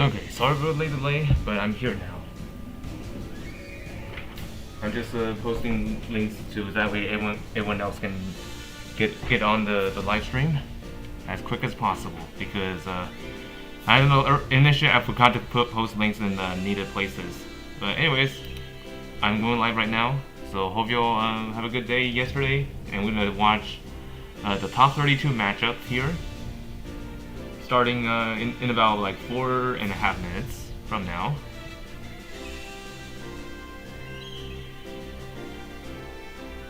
Okay, sorry for the late delay, but I'm here now. I'm just posting links to that way everyone else can get on the live stream as quick as possible, because I don't know, initially I forgot to post links in the needed places. But anyways, I'm going live right now, so hope you all have a good day yesterday, and we're gonna watch the top 32 matchup here, starting in about like 4.5 minutes from now.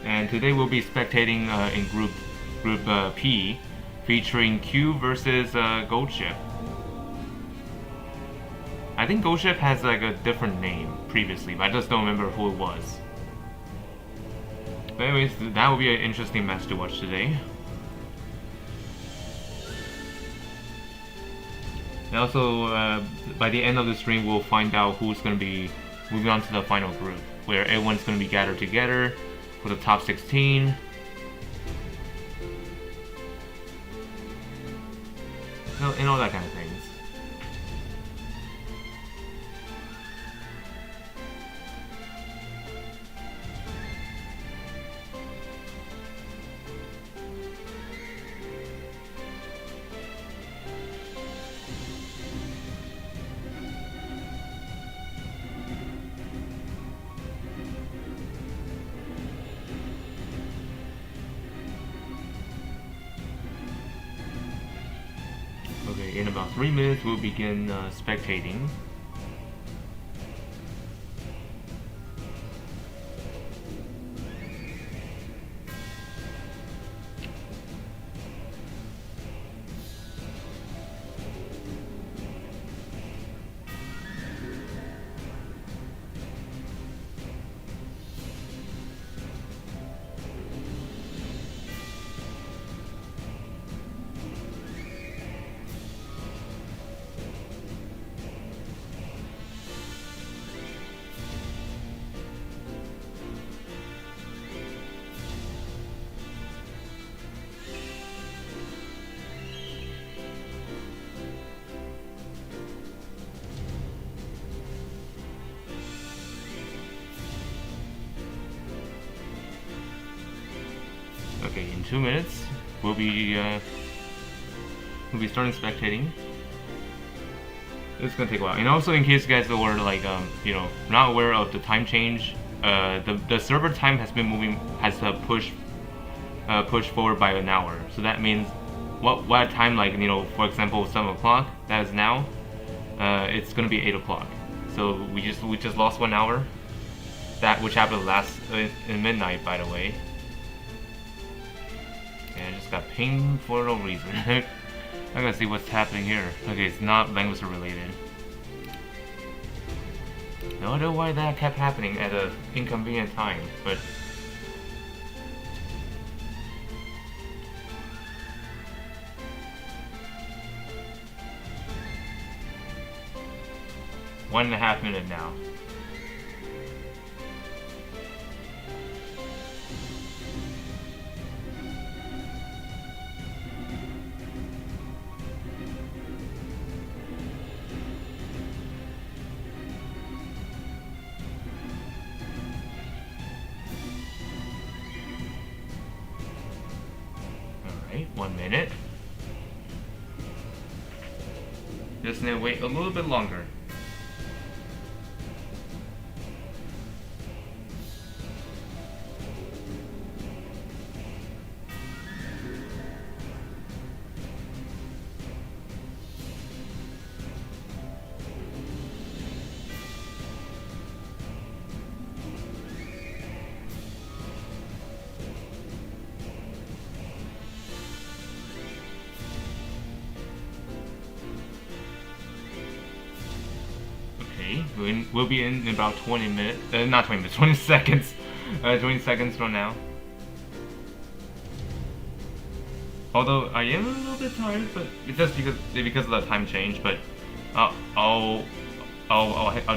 And today we'll be spectating in Group P, featuring Keu Vs Gold Ship. I think Gold Ship has like a different name previously, but I just don't remember who it was. But anyways, that will be an interesting match to watch today. And also, by the end of the stream, we'll find out who's going to be moving on to the final group, where everyone's going to be gathered together for the top 16. And all that kind of things. Okay, in about 3 minutes we'll begin spectating. Okay, in 2 minutes we'll be starting spectating. It's gonna take a while, and also in case you guys were like you know, not aware of the time change, the server time has been pushed forward by an hour. So that means what time, like, you know, for example 7 o'clock, that is now, it's gonna be 8 o'clock. So we just lost 1 hour. That which happened last in midnight, by the way. I just got pinged for no reason. I'm gonna see what's happening here. Okay, it's not Langrisser related. No idea why that kept happening at an inconvenient time, but one and a half minute now. Alright, 1 minute. Just need to wait a little bit longer. We'll be in about 20 minutes, not 20 minutes, 20 seconds, 20 seconds from now. Although I am a little bit tired, but it's just because of the time change. But I'll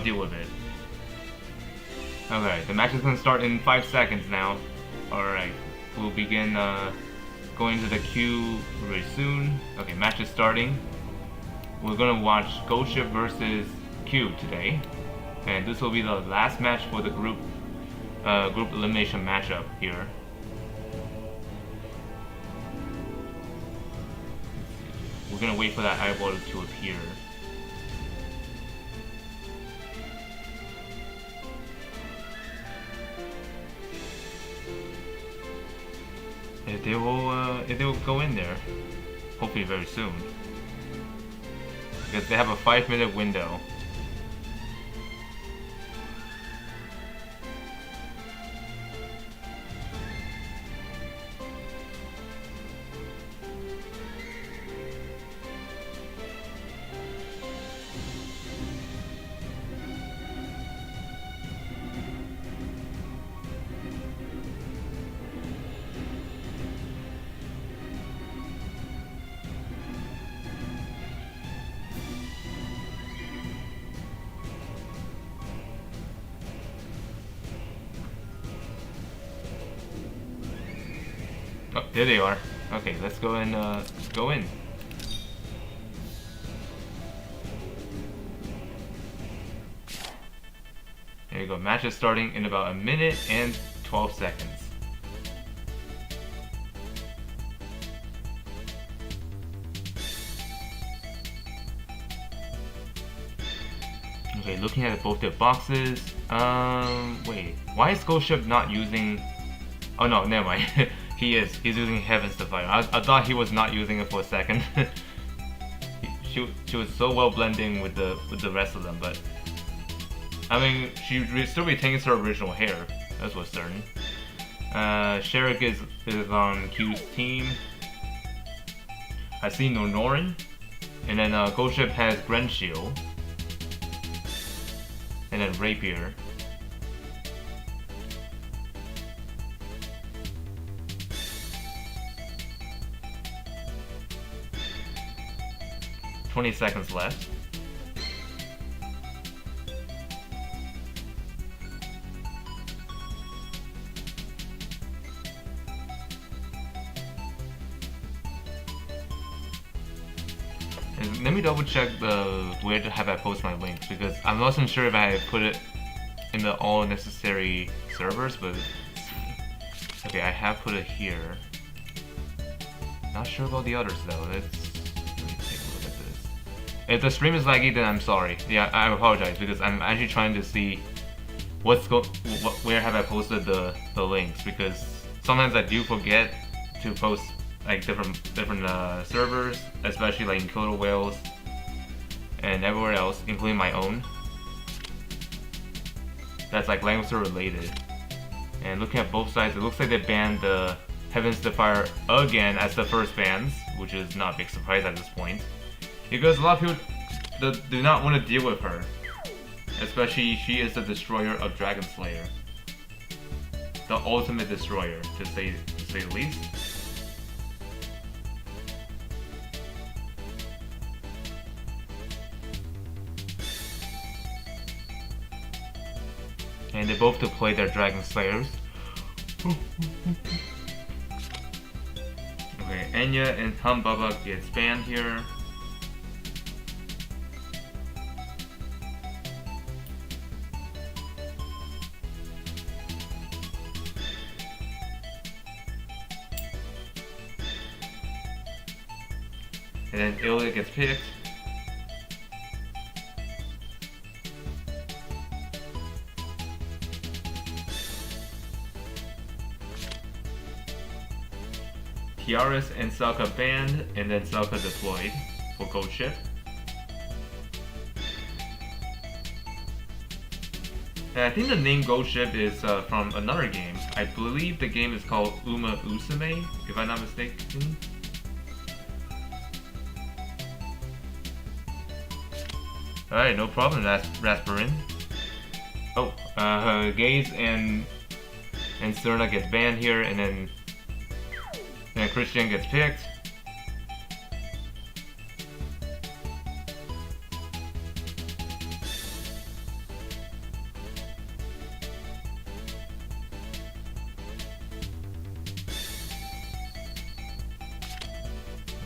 deal with it. Okay, the match is gonna start in 5 seconds now. All right, we'll begin going to the queue very soon. Okay, match is starting. we're gonna watch Gold Ship versus Keu today, and this will be the last match for the group elimination matchup here. We're gonna wait for that eyeball to appear. If they will go in there, hopefully very soon, because they have a 5-minute window. Oh, there they are. Okay, let's go and go in. There you go. Match is starting in about a minute and 12 seconds. Okay, looking at both their boxes. Wait. Why is Gold Ship not using? Oh no, never mind. He's using Heaven's Fire. I thought he was not using it for a second. she was so well blending with the rest of them, but I mean she still retains her original hair. That's what's certain. Sherrick is on Q's team. I see Nonorin, and then Gold Ship has Grenshield, and then Rapier. "20 seconds left. And let me double check where to have I post my links, because I wasn't sure if I put it in the all necessary servers, but okay, I have put it here. Not sure about the others though. Let me take a look at this. If the stream is laggy, then I'm sorry. Yeah, I apologize, because I'm actually trying to see where have I posted the links, because sometimes I do forget to post like different servers, especially like in Kyoto Whales and everywhere else, including my own. That's like Langrisser related. And looking at both sides, it looks like they banned the Heaven's Fire again as the first bans, which is not a big surprise at this point, because a lot of people do not want to deal with her, especially she is the destroyer of Dragon Slayer, the ultimate destroyer, to say the least. And they both deploy their Dragon Slayers. Okay, Enya and Humbaba gets banned here. And then Ilya gets picked. Tiaras and Salka banned, and then Salka deployed for Gold Ship. And I think the name Gold Ship is from another game. I believe the game is called Uma Usume, if I'm not mistaken. Alright, no problem, Rasputin. Oh, Gaze and Serna gets banned here, and then Christian gets picked.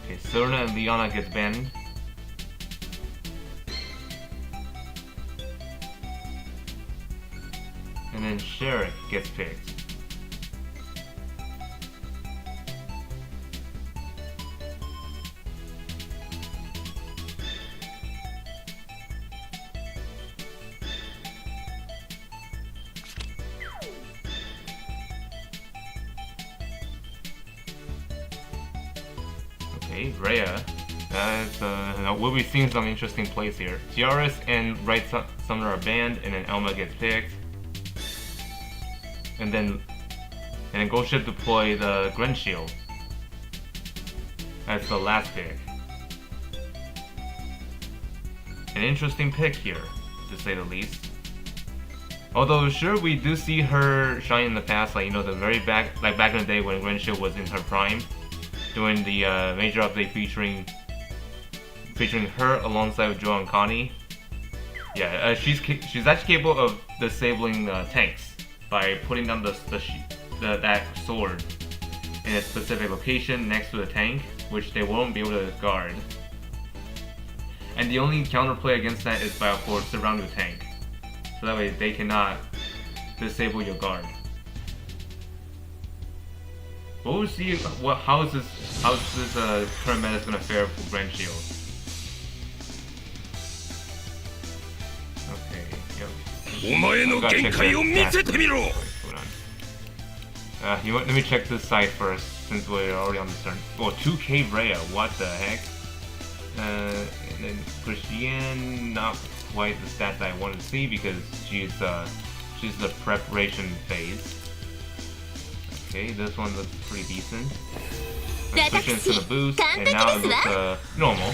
Okay, Serna and Liana gets banned. then Sherrick gets picked. Okay, Rhea. We'll be seeing some interesting plays here. Tiaras and Right Summoner are banned, and then Elma gets picked. And then Gold Ship deploy the Grunt Shield. That's the last pick. An interesting pick here, to say the least. Although sure, we do see her shine in the past, like the very back in the day when Grunt Shield was in her prime, doing the major update featuring her alongside with Joe and Connie. Yeah, she's actually capable of disabling tanks by putting down that sword in a specific location next to the tank, which they won't be able to guard. And the only counterplay against that is by, of course, surrounding the tank, so that way they cannot disable your guard. But we'll see how is this current meta gonna fare for Grand Shield. Okay, yep. Let me check this side first, since we're already on this turn. Oh, 2K Rhea, what the heck? And then Christiane, not quite the stat that I wanted to see because she's the preparation phase. Okay, this one looks pretty decent. Let's switch into the boost, and now it looks normal.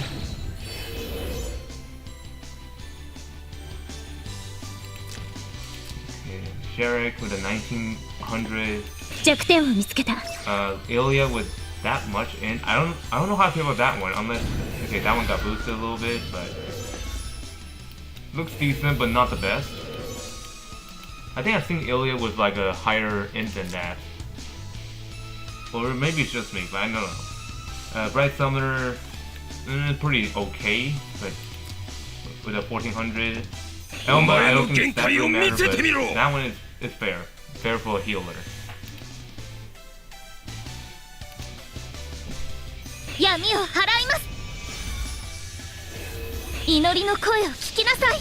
Okay, Sherrick with a 1900. Ilya with that much in. I don't know how I feel about that one, unless okay, that one got boosted a little bit, but looks decent, but not the best. I think I've seen Ilya with like a higher int than that. Or maybe it's just me, but I don't know. Bright Summoner, pretty okay, but with a 1400. Elma, I don't think that will matter, but that one is fair. Fair for a healer. 闇を払います。祈りの声を聞きなさい。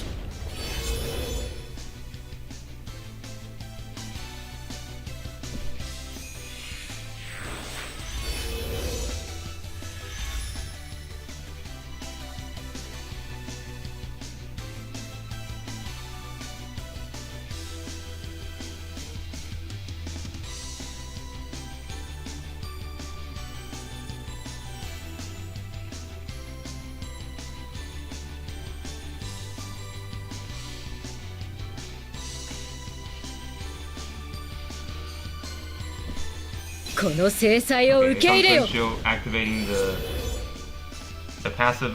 この制裁を受け入れよ。 Activating the passive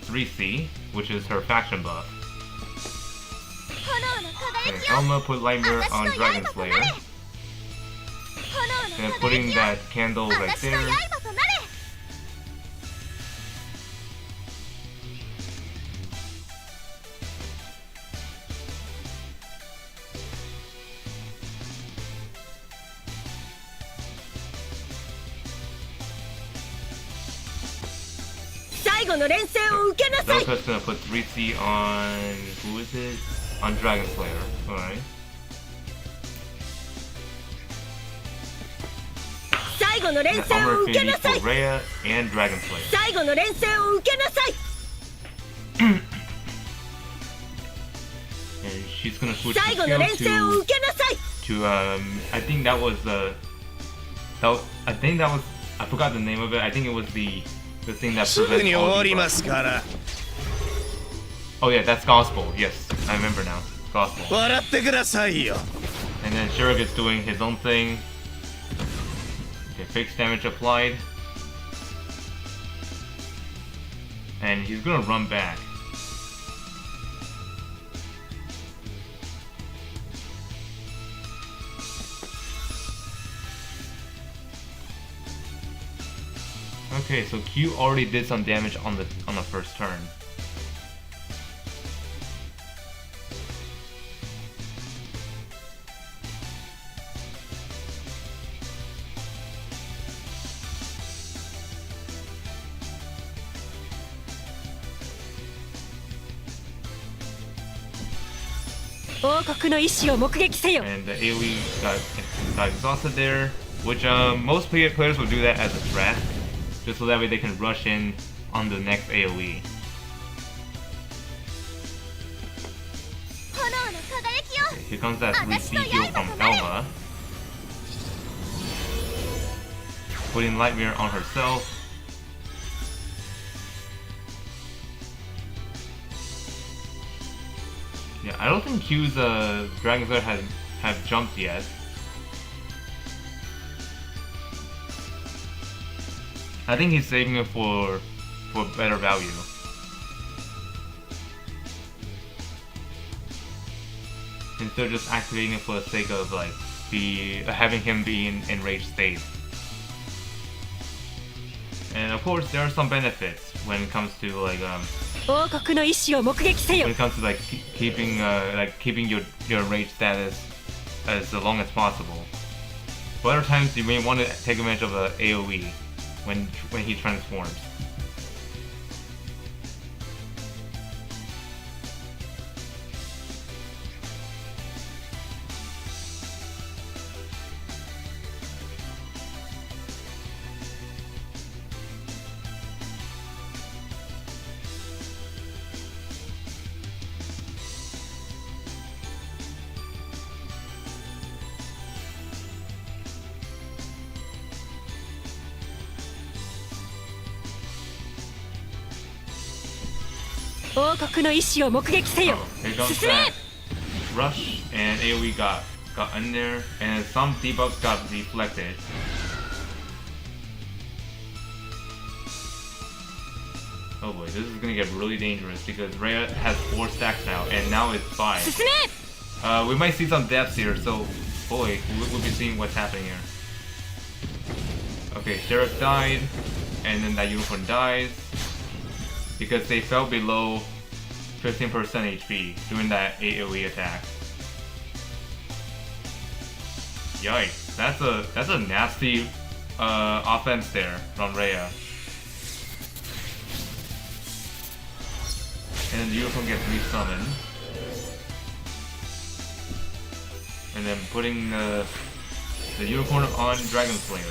3C, which is her faction buff. And Elma put Light Mirror on Dragon Slayer. And putting that candle right there. Velka's gonna put 3C on... who is it? On Dragon Slayer. Alright. Armor Affinity for Rhea and Dragon Slayer. And she's gonna switch the skill to I think that was I forgot the name of it. I think it was the thing that prevents all the oh yeah, that's Gospel. Yes, I remember now. Gospel. And then Sherrick is doing his own thing. Okay, fixed damage applied. And he's gonna run back. Okay, so Q already did some damage on the first turn. 王国の意志を目撃せよ。 And the AoE got exhausted there, which most players will do that as a threat, just so that way they can rush in on the next AoE. 炎の輝きよ Okay, here comes that 3C heal from Elma, putting Light Mirror on herself. Yeah, I don't think Q's Dragon Slayer have jumped yet. I think he's saving it for better value. Instead of just activating it for the sake of like having him be in rage state. And of course, there are some benefits when it comes to like 王国の意志を目撃せよ。 when it comes to like keeping your rage status as long as possible. But other times you may want to take advantage of the AoE when he transforms. Oh, 王国の意志を目撃せよ。 Here comes 進め。 that rush, and AoE got in there, and some debuffs got reflected. Oh boy, this is gonna get really dangerous because Rhea has 4 stacks now, and now it's 5. 進め。 We might see some deaths here, so boy, we'll be seeing what's happening here. Okay, Sheriff died, and then that unicorn dies because they fell below 15% HP during that AoE attack. Yikes, that's a nasty offense there from Rhea. And then the unicorn gets resummoned. And then putting the unicorn on Dragon Slayer.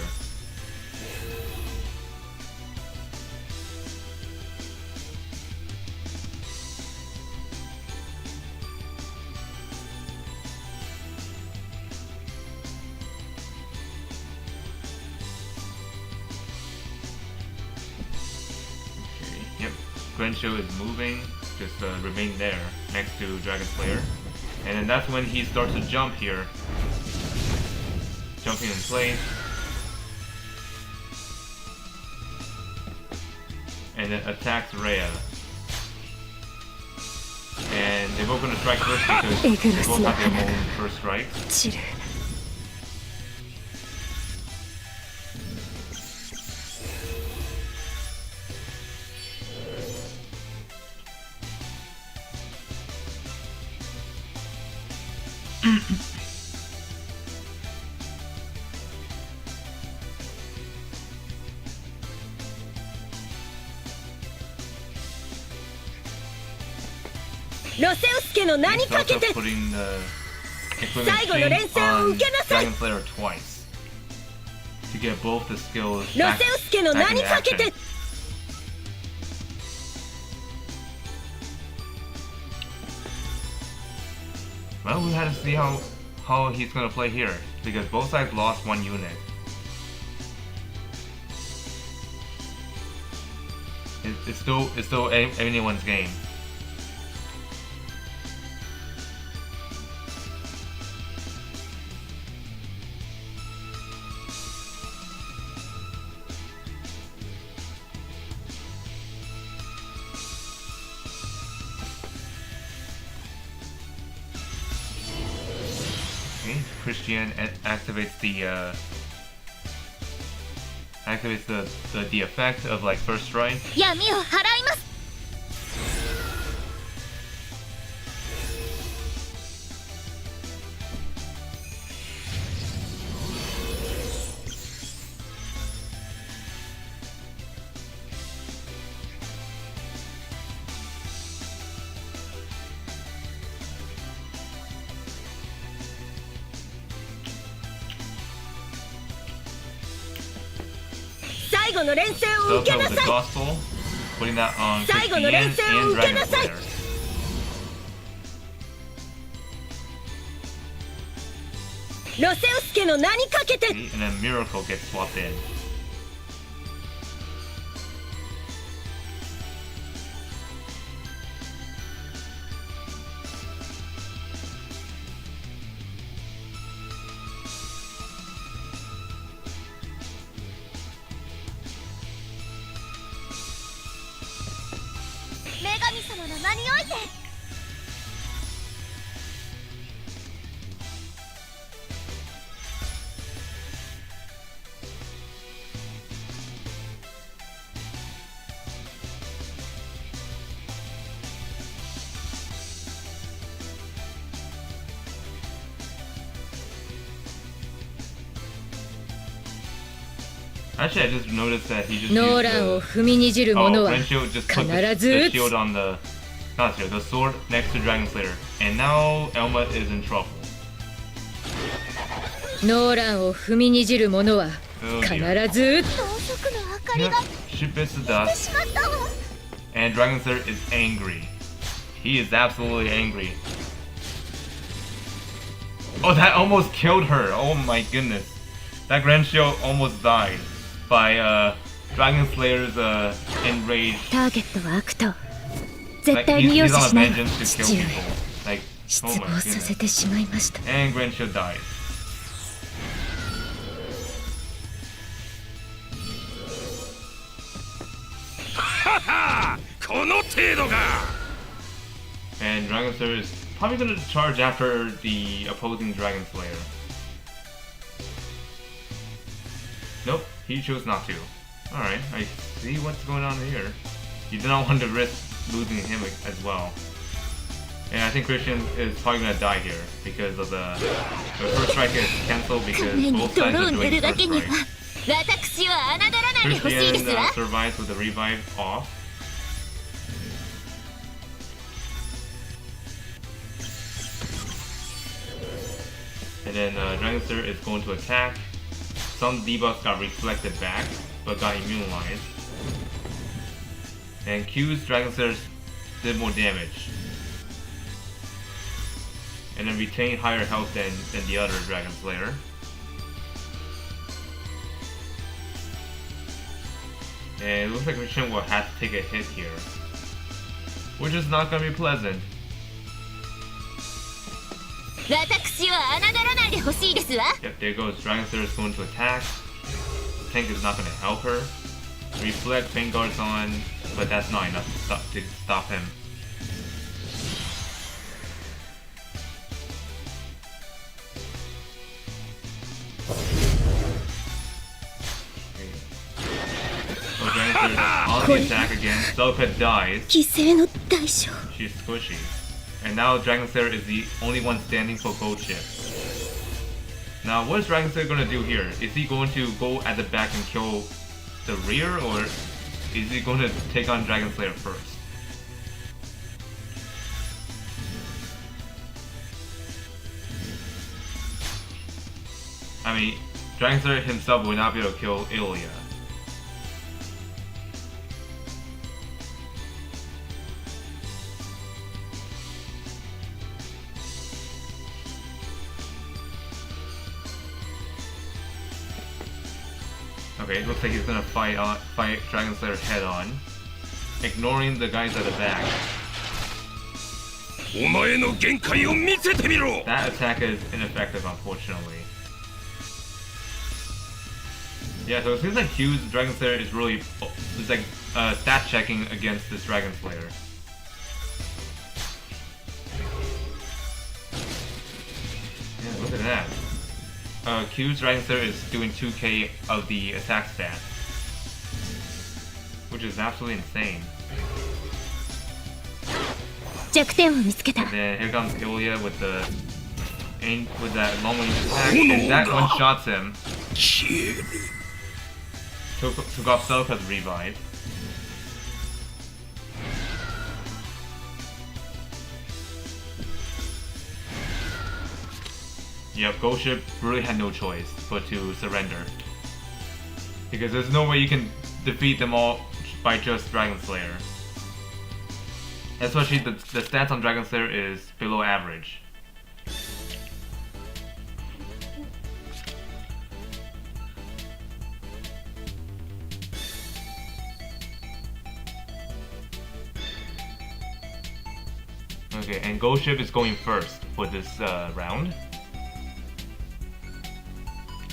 Okay, yep. Grensho is moving, just remain there next to Dragon Slayer. And then that's when he starts to jump here. Jumping in place. And then attacks Rhea. And they're both gonna strike first because they both have their own first strike. 散る。 ロセウス家の名に He's かけ also て putting the equipment 最後の連 chain 戦を on 受けなさい Dragon Slayer twice. To get both the skills ロ back, セウス家の名 back に into かけて action. Well, we had to see how he's gonna play here, because both sides lost 1 unit. It's still anyone's game. Okay, Christian activates the effect of like first strike. 闇を払います Okay, 後の連戦を受け Celica な with the さい gospel, putting that on 最後 Christian の連 and 戦を受け Dragon なさい Slayer. ロセウス家の名にかけて And then Miracle gets swapped in. Actually, I just noticed that he just ノー used ランを the... 踏みにじる者 Oh, は Renshio just put 必ず the 撃つ shield on the... Not shield, the sword next to Dragon Slayer. And now Elma is in trouble. ノーランを踏みにじる者は Oh 必 dear. ず撃つ ろうそくの明かり Yep, が she bits to 消えて dust. しまったわ And Dragon Slayer is angry. He is absolutely angry. Oh, that almost killed her. Oh my goodness. That Renshio almost died by Dragon Slayer's enraged. ターゲットは悪党 Like, 絶対に容 he's 赦 on a しないわ vengeance to 父 kill 上 people. Like, 失 oh 望 my さ goodness. せてしまいました And Renshio dies. And Dragon Slayer is probably gonna charge after the opposing Dragon Slayer. Nope, he chose not to. Alright, I see what's going on here. You do not want to risk losing him as well. And I think Christian is probably gonna die here because of the first strike is cancelled because 船に both sides 泥を are 塗 doing るだ first けには strike. 私は侮らないでほしいです Christian わ survives with the revive off. And then Dragon Slayer is going to attack. Some debuffs got reflected back, but got immunized. And Q's Dragon Slayer did more damage. And then retained higher health than the other Dragon Slayer. And it looks like Christian will have to take a hit here. Which is not going to be pleasant. 私は侮らないでほしいですわ Yep, there goes. Dragon Slayer is going to attack. Tank is not going to help her. Reflect, Pain Guard's on, but that's not enough to stop him. Oh, Dragon Slayer on the attack again. Celica dies. 犠牲の代償 She's squishy. And now Dragon Slayer is the only one standing for Gold Ship. Now, what is Dragon Slayer going to do here? Is he going to go at the back and kill the rear, or is he going to take on Dragon Slayer first? I mean, Dragon Slayer himself will not be able to kill Ilya. Okay, it looks like he's gonna fight Dragon Slayer head on, ignoring the guys at the back. お前の限界を見せてみろ That attack is ineffective, unfortunately. Yeah, so it seems like Q's Dragon Slayer is really it's like stat checking against this Dragon Slayer. Yeah, look at that. Q's Dragon Slayer is doing 2k of the attack stat, which is absolutely insane. 弱点を見つけた And then here comes Ilya with that long range attack, and that one shots him. 消える Took off Celica's revive. Yep, Gold Ship really had no choice but to surrender. Because there's no way you can defeat them all by just Dragon Slayer. Especially the stats on Dragon Slayer is below average. Okay, and Gold Ship is going first for this round.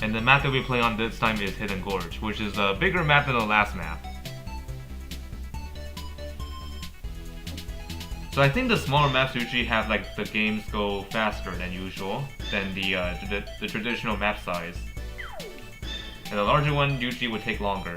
And the map that we play on this time is Hidden Gorge, which is a bigger map than the last map. So I think the smaller maps usually have like the games go faster than usual than the traditional map size. And the larger one usually would take longer.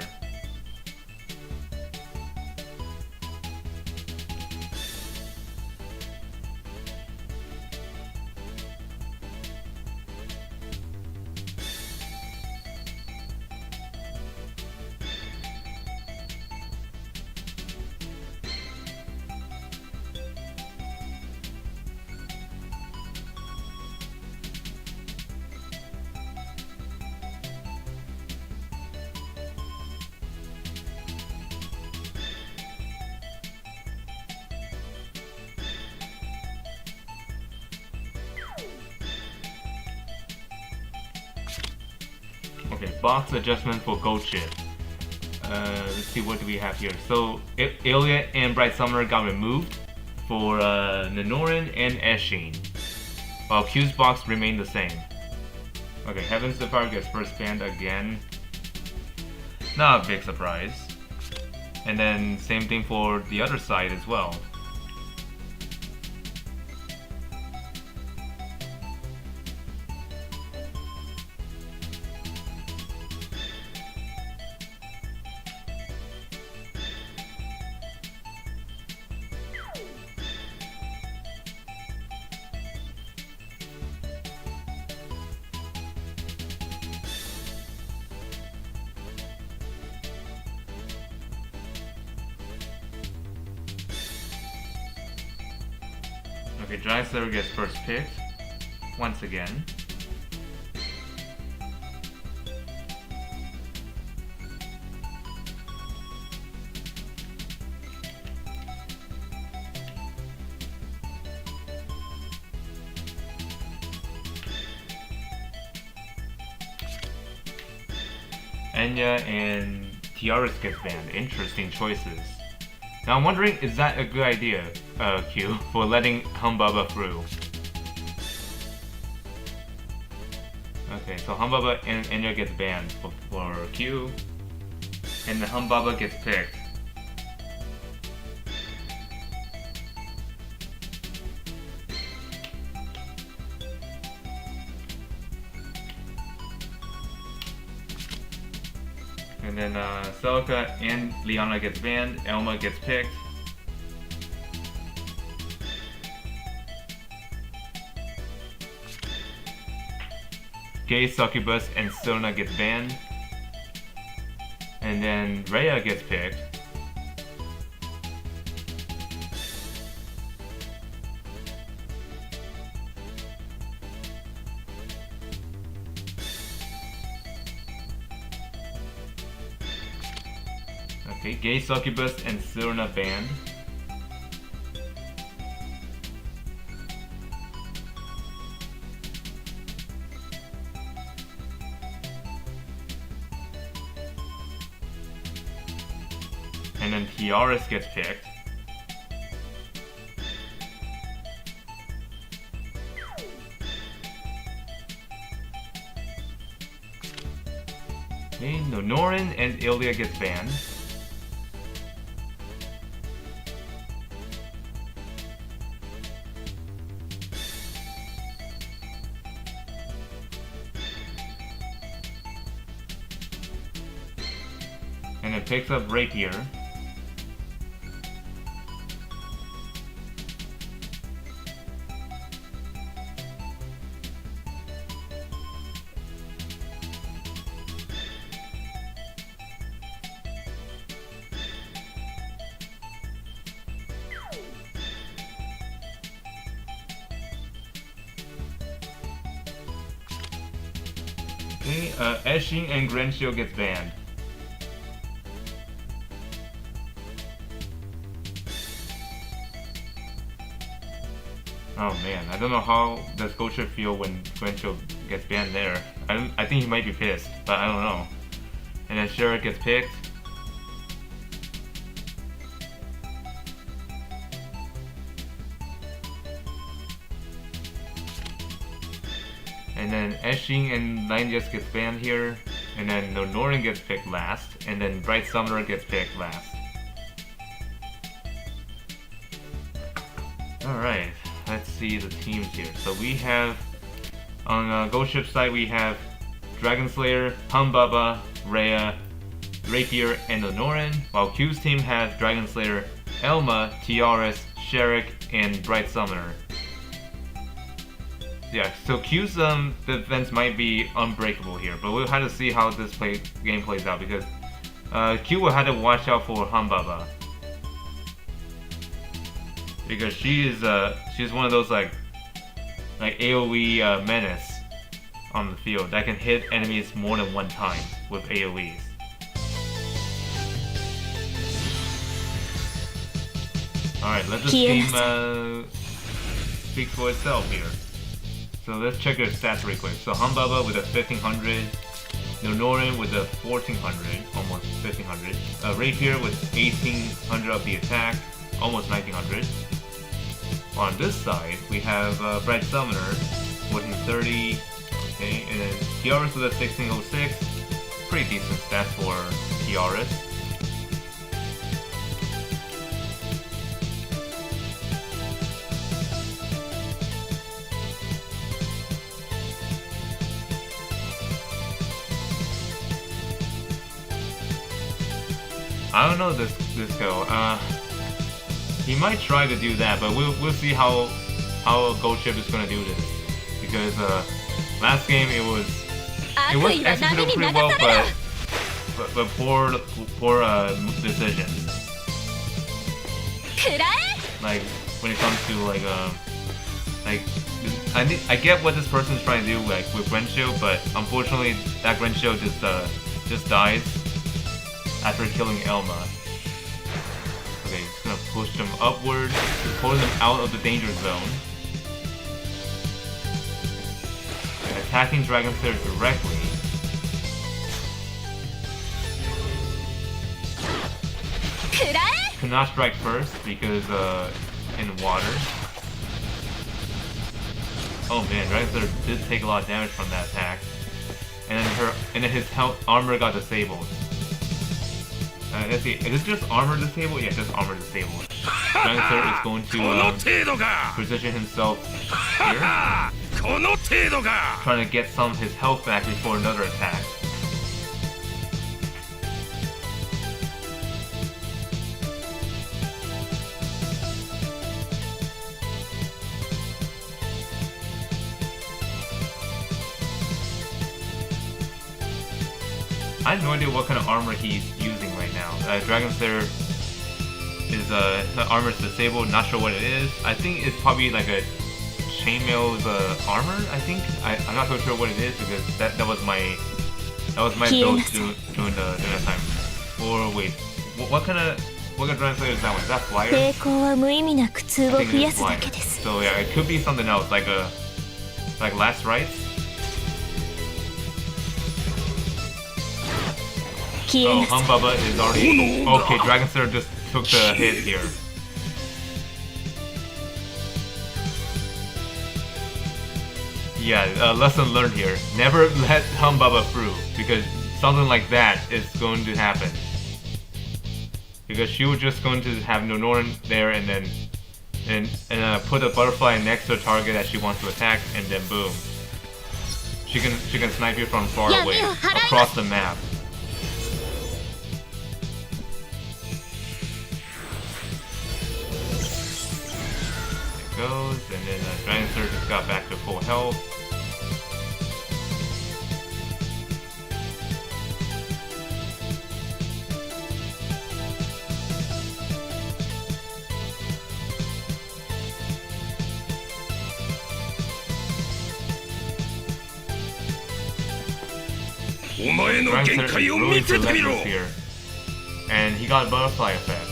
Okay, box adjustment for Gold Ship. Let's see, what do we have here? So, Ilia and Bright Summer got removed for Nanorin and Eshin, while Q's box remained the same. Okay, Heaven Sapphire gets first banned again. Not a big surprise. And then same thing for the other side as well. Okay, Giant Slayer gets first picked once again. Enya and Tiaris gets banned. Interesting choices. Now I'm wondering, is that a good idea, Q, for letting Humbaba through? Okay, so Humbaba and Enya gets banned for Q, and the Humbaba gets picked. And then Celica and Liana gets banned, Elma gets picked. Gay, Succubus, and Sona gets banned. And then Rhea gets picked. Okay, Gay, Succubus, and Sona banned. And then Tiaris gets picked. Okay, Nonorin and Ilia gets banned. And it picks up Rapier. Okay, Eshin and Grenshio gets banned. Oh man, I don't know how does Gold Ship feel when Grencho gets banned there. I think he might be pissed, but I don't know. And then Sherrick gets picked. And then Eshing and 9S gets banned here. And then Nonoran gets picked last. And then Bright Summoner gets picked last. Alright, let's see the teams here. So we have, on Gold Ship side, we have Dragon Slayer, Humbaba, Rhea, Rapier, and Nonoran. While Q's team has Dragon Slayer, Elma, Tiaris, Sherrick, and Bright Summoner. Yeah, so Q's defense might be unbreakable here, but we'll have to see how this game plays out because Q will have to watch out for Humbaba because she's one of those like AOE menace on the field that can hit enemies more than one time with AOEs. All right, let this team speak for itself here. So let's check their stats real quick. So Humbaba with a 1500, Nonoran with a 1400, almost 1500, Rapier with 1800 of the attack, almost 1900. On this side, we have Bright Summoner with 30, okay, and then Tiaris with a 1606, pretty decent stats for Tiaris. I don't know this go. He might try to do that, but we'll see how Gold Ship is gonna do this because last game it was executed pretty well, but poor decisions. Like when it comes to like I get what this person's trying to do like with Grencho, but unfortunately that Grencho just dies after killing Elma. Okay, just gonna push them upward, pulling them out of the danger zone. And attacking Dragon Slayer directly. Cannot strike first because in water. Oh man, Dragon Slayer did take a lot of damage from that attack. And then his armor got disabled. Let's see, is it just armor disabled? Yeah, just armor disabled. Dragon Slayer is going to position himself here, trying to get some of his health back before another attack. I have no idea what kind of armor he's using right now. Dragon Slayer is armor is disabled. Not sure what it is. I think it's probably like a chainmail's armor. I think I'm not so sure what it is because that was my build during that time. Or wait, what kind of Dragon Slayer is that one? Is that Flyer? I think it is Flyer. So yeah, it could be something else like Last Rites. Oh, Humbaba is already... Okay, Dragon Slayer just took the hit here. Yeah, lesson learned here. Never let Humbaba through, because something like that is going to happen. Because she was just going to have Nonoran there and then put a butterfly next to a target that she wants to attack, and then boom. She can snipe you from far away, across the map. Goes, and then Dragon Slayer just got back to full health. Dragon Slayer is really relentless here, and he got a butterfly effect.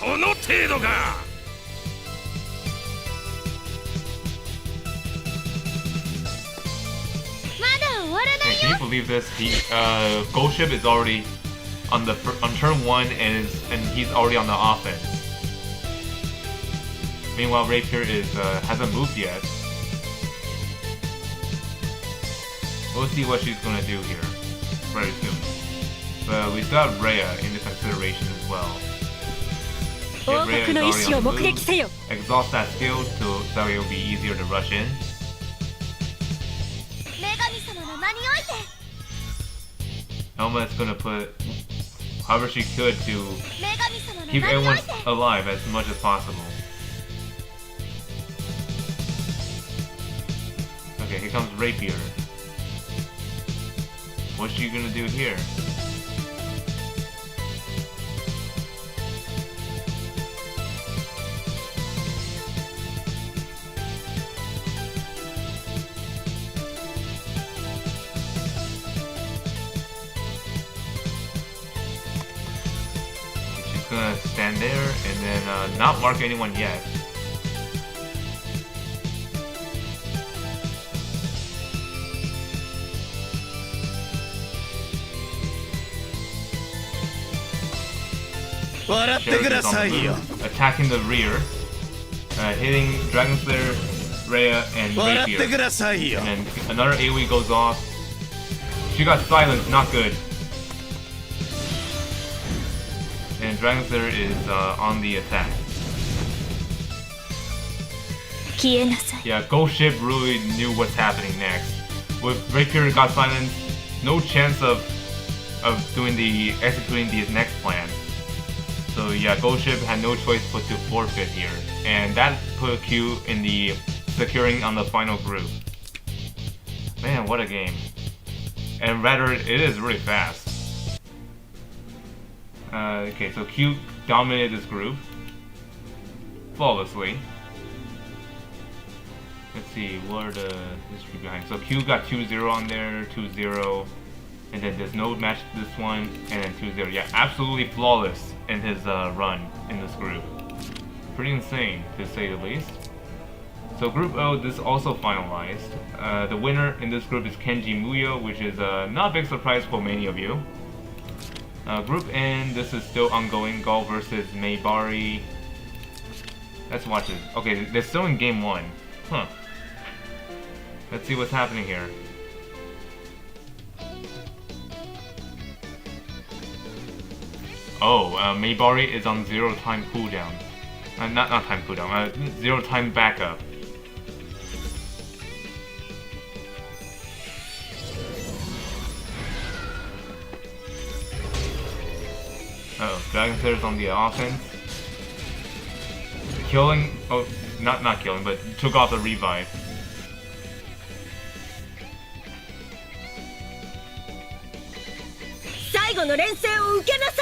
この程度か。 まだ終わらない Hey, can you believe this? Gold Ship is already on turn 1 and he's already on the offense. Meanwhile, Rapier hasn't moved yet. We'll see what she's gonna do here very soon. But we've got Rhea into consideration as well. Get 王 Rhea 国の意 is 志を already on 目 the 撃せよ move. Exhaust that skill so that way it'll be easier to rush in. 女神様の名において Elma is gonna put however she could to 女神様の keep 名にお everyone いて alive as much as possible. Okay, here comes Rapier. What's she gonna do here? She's gonna stand there and then not mark anyone yet. Sheriff is on the move, attacking the rear, hitting Dragon Slayer, Rhea, and Rapier. And then another AoE goes off. She got silenced, not good. And Dragon Slayer is on the attack. 消えなさい Yeah, Gold Ship really knew what's happening next. With Rapier got silenced, no chance of executing the next plan. So yeah, Gold Ship had no choice but to forfeit here, and that put Q in the securing on the final group. Man, what a game! And rather, it is really fast. Okay, so Q dominated this group flawlessly. Let's see, what are the history behind? So Q got 2-0 on there, 2-0, and then there's no match this one, and then 2-0. Yeah, absolutely flawless in his run in this group. Pretty insane, to say the least. So Group O, this also finalized. The winner in this group is Kenji Muyo, which is not a big surprise for many of you. Group N, this is still ongoing. Gall versus Maybari. Let's watch this. Okay, they're still in game 1. Huh. Let's see what's happening here. Oh, Maybari is on 0 time cooldown. Not time cooldown, 0 time backup. Uh-oh, Dragon Slayer's on the offense. Killing, oh, not killing, but took off the revive.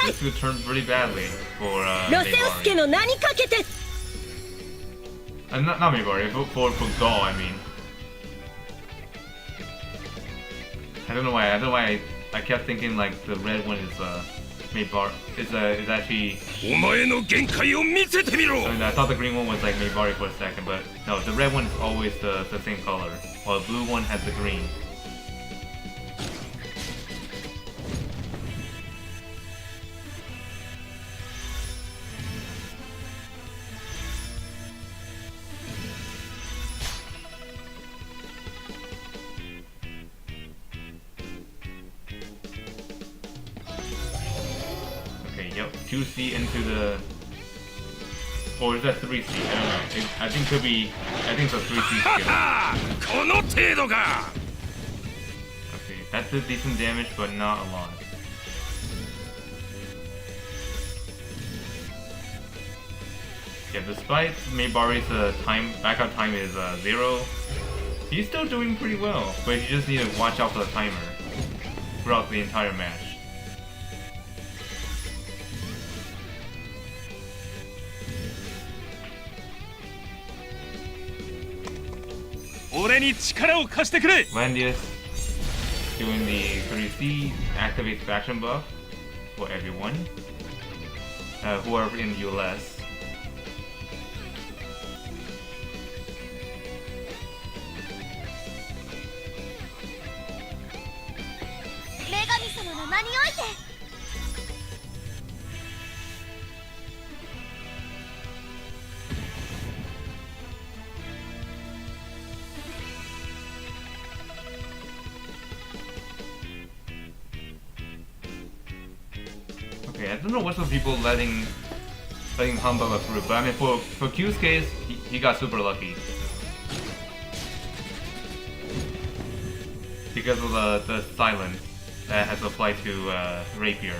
This could turn pretty badly for Maybari. Not Maybari, for Gall, I mean. I don't know why I kept thinking like the red one is Maybari is actually. I mean, I thought the green one was like Maybari for a second, but no, the red one is always the same color, while the blue one has the green. Yep, 2C into the... Or is that 3C? I don't know. I think could be... I think it's a 3C skill. Okay, that did decent damage, but not a lot. Yeah, despite Maybari's backup time is 0, he's still doing pretty well, but you just need to watch out for the timer throughout the entire match. Landius doing the 3C activates faction buff for everyone who are in ULS. 様の名において。 Okay, I don't know what's with people letting Hanbaba through, but I mean for Q's case, he got super lucky. Because of the silence that has applied to Rapier.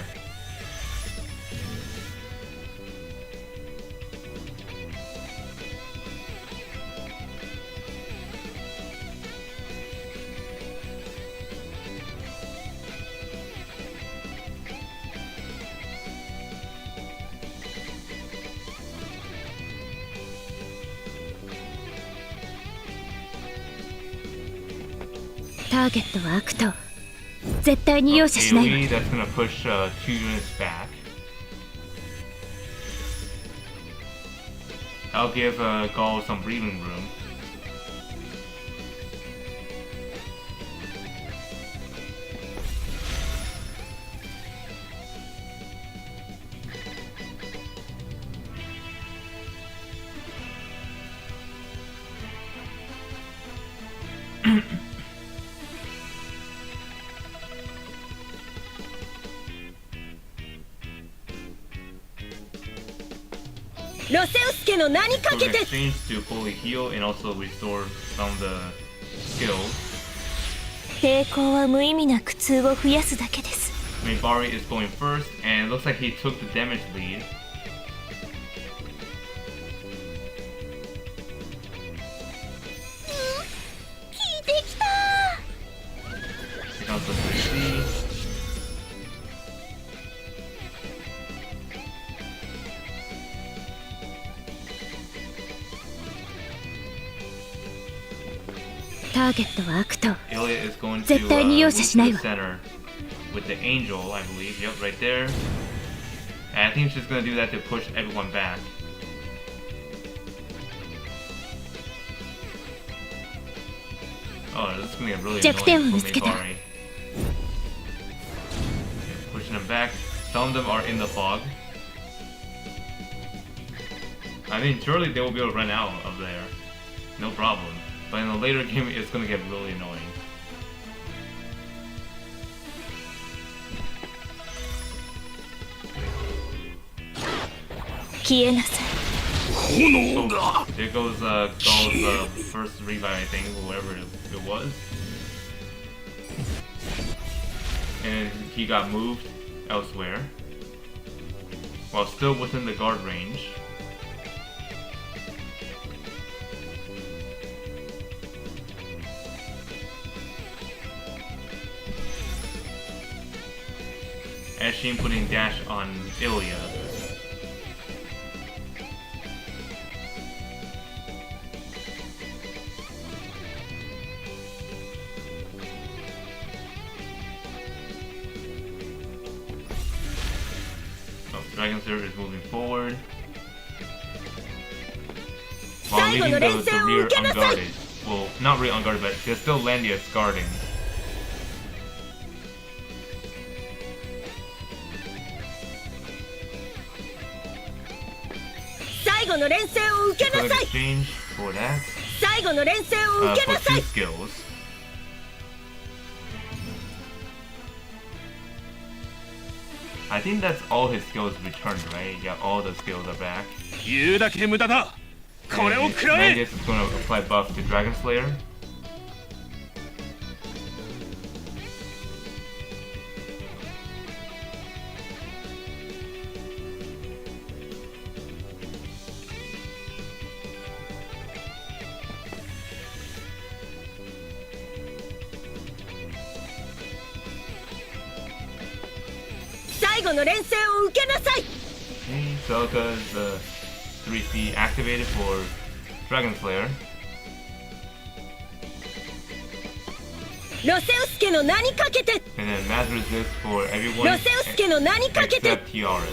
Target は悪党。絶対に容赦しないわ。 AoE that's gonna push 2 units back. I'll give Gaul some breathing room. Roseosuke の名にか So け we て。 exchange to fully heal and also restore some of the skills. 抵抗は無意味な苦痛を増やすだけです。 Mibari is going first, and it looks like he took the damage lead. Here comes the 3C. Target は悪党。 Ilya is going to 絶対に容赦 move しない to わ。 the center with the angel, I believe. Yep, right there. And I think she's gonna do that to push everyone back. Oh, this is gonna get really 弱点を annoying 見 for つけた。 Mibari. Okay, pushing them back. Some of them are in the fog. I mean, surely they will be able to run out of there. No problem. But in the later game, it's gonna get really annoying. 消えなさい。 炎が There goes Gaul's first revive, I think, whoever it was. And he got moved elsewhere. While still within the guard range. Ashin putting dash on Ilya. Langrisser is moving forward. While leaving the rear unguarded. Well, not rear unguarded, but there's still Landius guarding. Gonna exchange for that. For 2 skills. I think that's all his skills returned, right? Yeah, all the skills are back. 言うだけ無駄だこれを And 食らえ Landius is going to apply buff to Dragon Slayer. Okay, Celica is the 3C activated for Dragon Slayer. ロセウスケの名にかけて。 And then Mass Resist for everyone ロセウスケの名にかけて。 except Tiaras.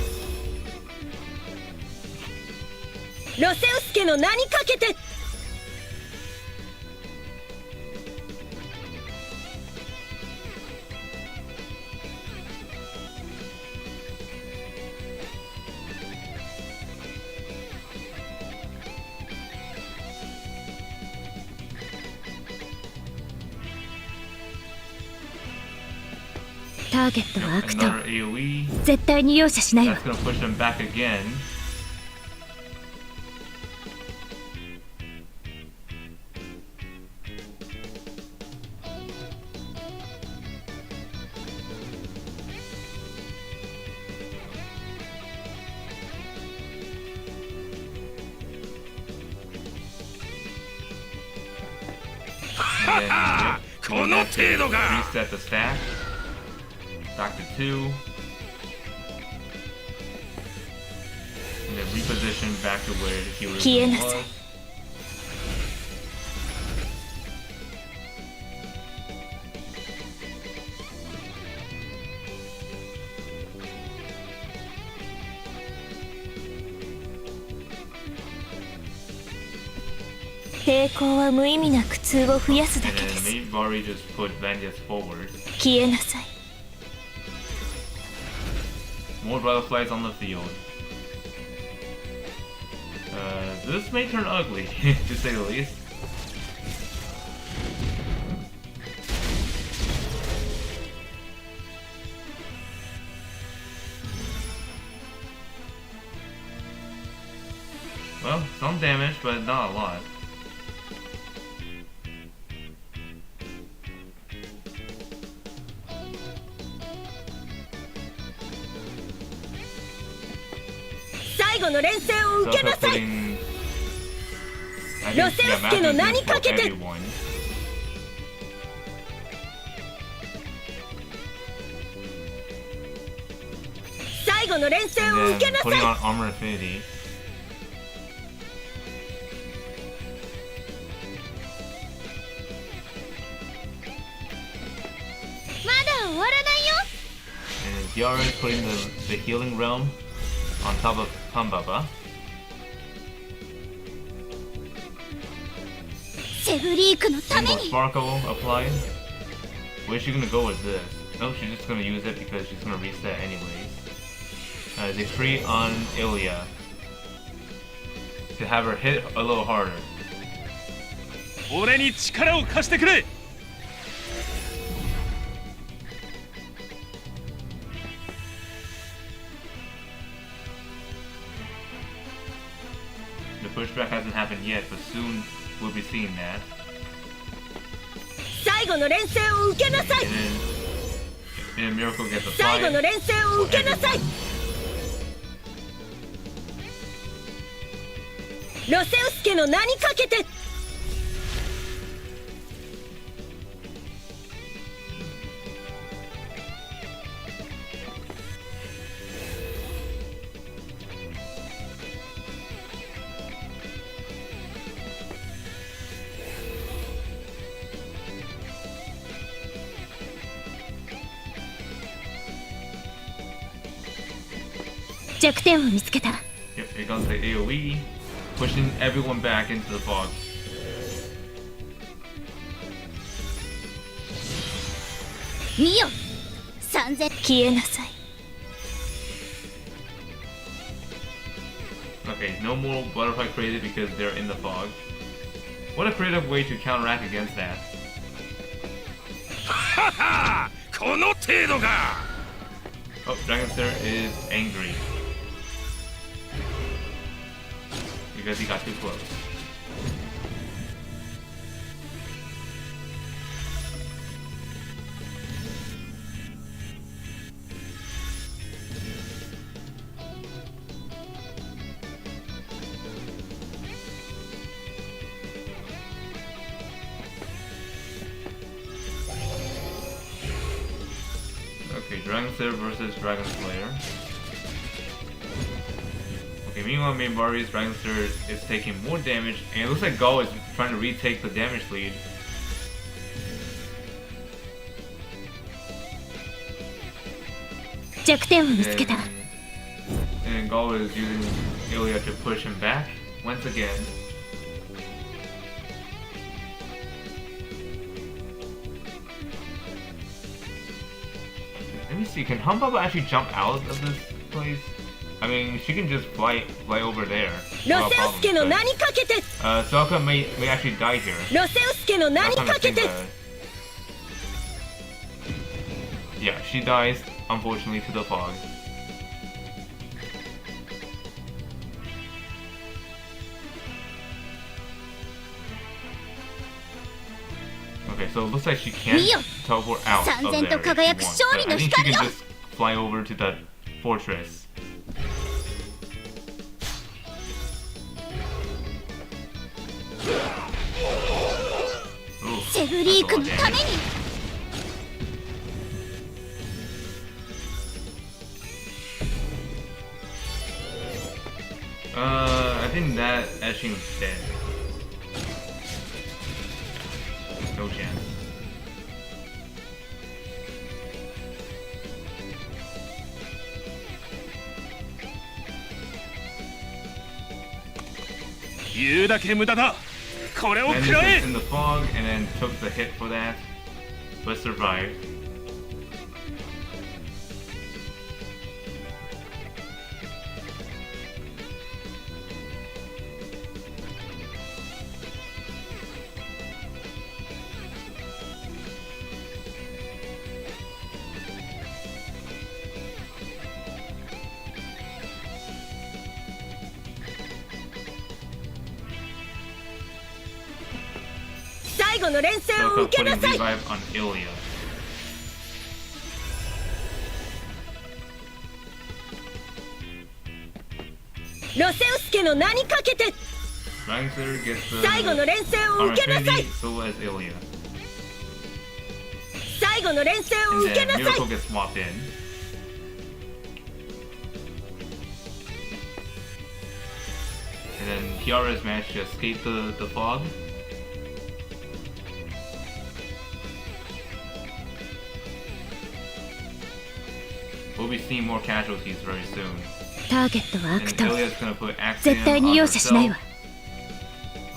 ロセウスケの名にかけて。 Okay, ターゲットは悪党 Another AoE. 絶対に容赦しないわ That's gonna push them back again. And then, この程度か reset the stack. Back to 2. And then reposition back to where he 消え originally なさい was.「抵抗は無意味な苦痛を増やすだ And けで then す maybe Bari just put Vandius forward. 消えなさい More butterflies on the field. This may turn ugly, to say the least. Well, some damage, but not a lot. So they're putting, I guess, yeah, Matthews is for everyone. And then putting on armor affinity. And Diara is putting the healing realm on top of Pambaba. セブリークのため Single に Sparkle applied. Where's she gonna go with this? Nope, she's just gonna use it because she's gonna reset anyways. Decree on Ilya. To have her hit a little harder. 俺に力を貸してくれ The pushback hasn't happened yet, but soon we'll be seeing that. And then Miracle gets applied. For everyone. ロセウス家の名にかけて 弱点を見つけた Yep, here comes the AoE, pushing everyone back into the fog. Mio! 3000消えなさい Okay, no more butterfly created because they're in the fog. What a creative way to counteract against that. ははこの程度か Oh, Dragonster is angry. Because he got too close. Okay, Dragonster versus Dragon Slayer. Okay, meanwhile, Minbari's Dragonster is taking more damage, and it looks like Gao is trying to retake the damage lead. And Gao is using Ilya to push him back once again. Let me see, can Humbaba actually jump out of this place? I mean, she can just fly over there. Without problem, but, Sokka may actually die here. That's kind of thing, yeah, she dies, unfortunately, to the fog. Okay, so it looks like she can't teleport out of there if she wants, but I think she can just fly over to the fortress. Ooh, セブリークのために I think that Eshin is dead. No chance. Landed in the fog and then took the hit for that, but survived. So putting revive on Ilya. ロセウス家の名にかけて Langrisser gets the 最後の連戦を armor 受けなさい affinity, so as Ilya. 最後の連戦を And 受け then なさい Miracle gets swapped in. And then Kiara's managed to escape the fog. We'll be seeing more casualties very soon. ターゲットは And 悪党 Ilya's gonna put 絶 Axiom 対に on 容赦しない herself. わ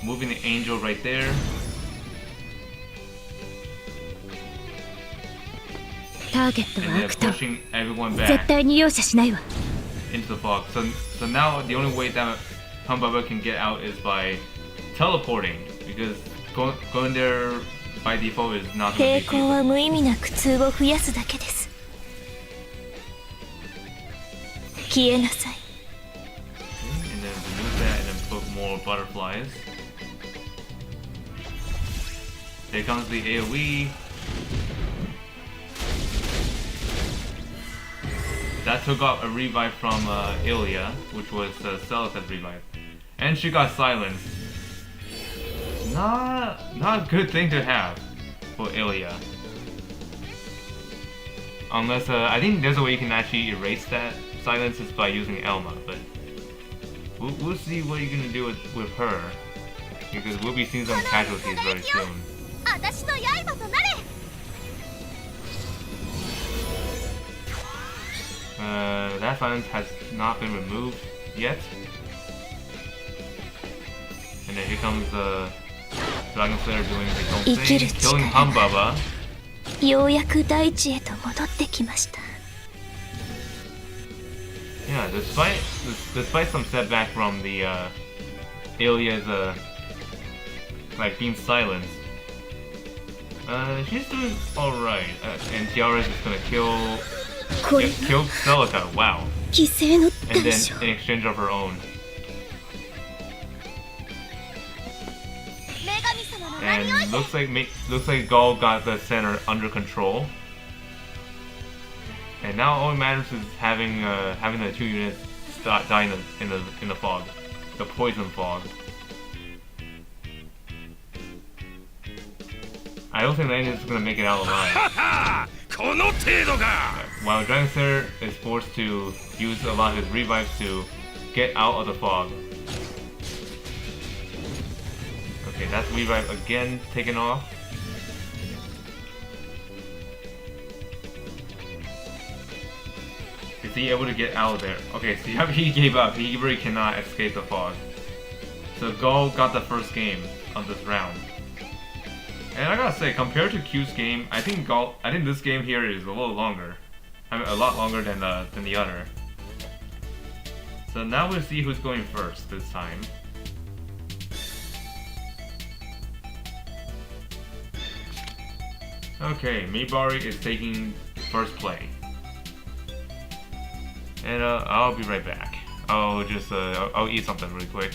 Moving the angel right there. ターゲット And は then 悪党 pushing everyone 絶 back 対に容赦しないわ into the fog. So now the only way that Hanbaba can get out is by teleporting. Because going there by default is not gonna 抵 be 抗は feasible. 無意味な苦痛を増やすだけです消えなさい And then remove that and then put more butterflies. There comes the AoE. That took off a revive from Ilya, which was Celesta's revive. And she got silenced. Not a good thing to have for Ilya. Unless, I think there's a way you can actually erase that silences by using Elma, but we'll see what you're gonna do with her. Because we'll be seeing some casualties very soon. 私の刃となれ That silence has not been removed yet. And then here comes the Dragon Slayer doing his own thing, killing Hanbaba. ようやく大地へと戻ってきました Yeah, despite some setback from the Ilya's like being silenced, she's doing all right. And Tiara's just gonna kill Celica. Wow. 犠牲の And 代償 then in exchange of her own. 女神様の名に And looks like Gaul got the center under control. And now all it matters is having the two units die in the fog, the poison fog. I don't think Langrisser is gonna make it out alive. この程度か While Dragon Slayer is forced to use a lot of his revives to get out of the fog. Okay, that's revive again taken off. Is he able to get out of there? Okay, so he gave up. He really cannot escape the fog. So Gaul got the first game of this round. And I gotta say, compared to Q's game, I think this game here is a little longer. I mean, a lot longer than the other. So now we'll see who's going first this time. Okay, Mibari is taking first play. And I'll be right back. I'll just I'll eat something really quick.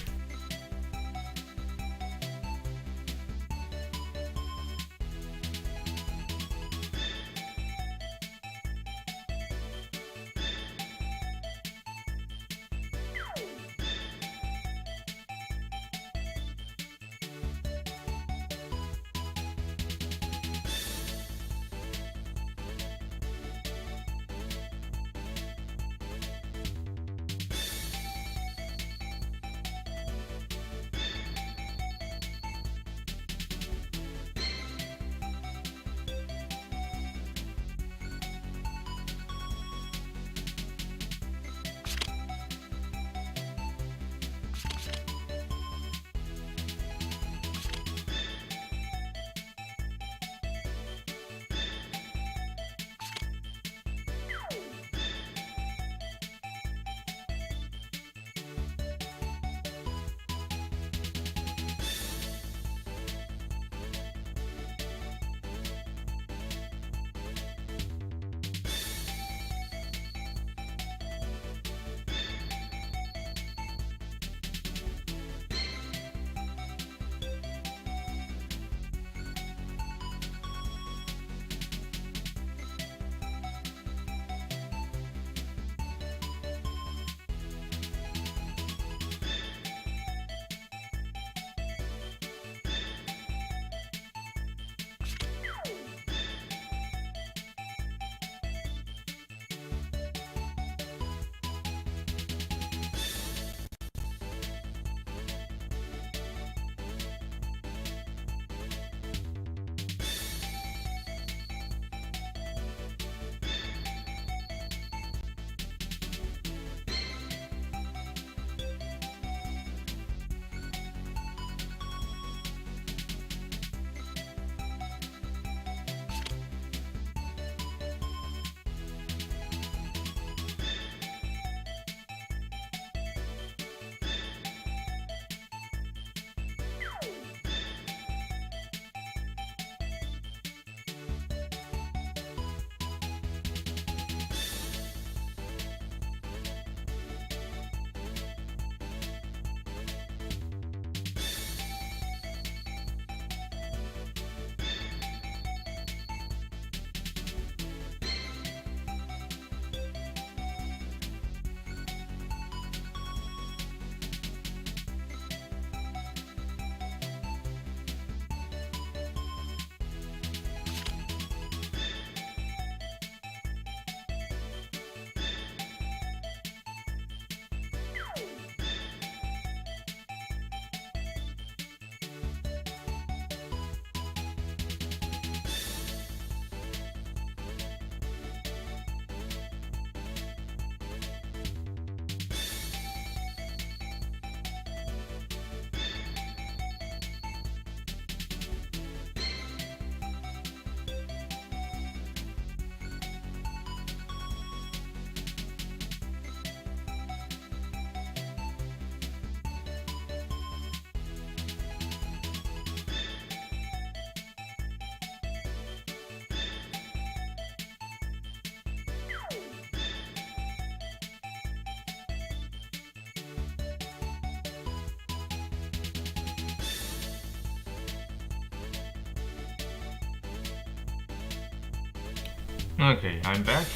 Okay, I'm back.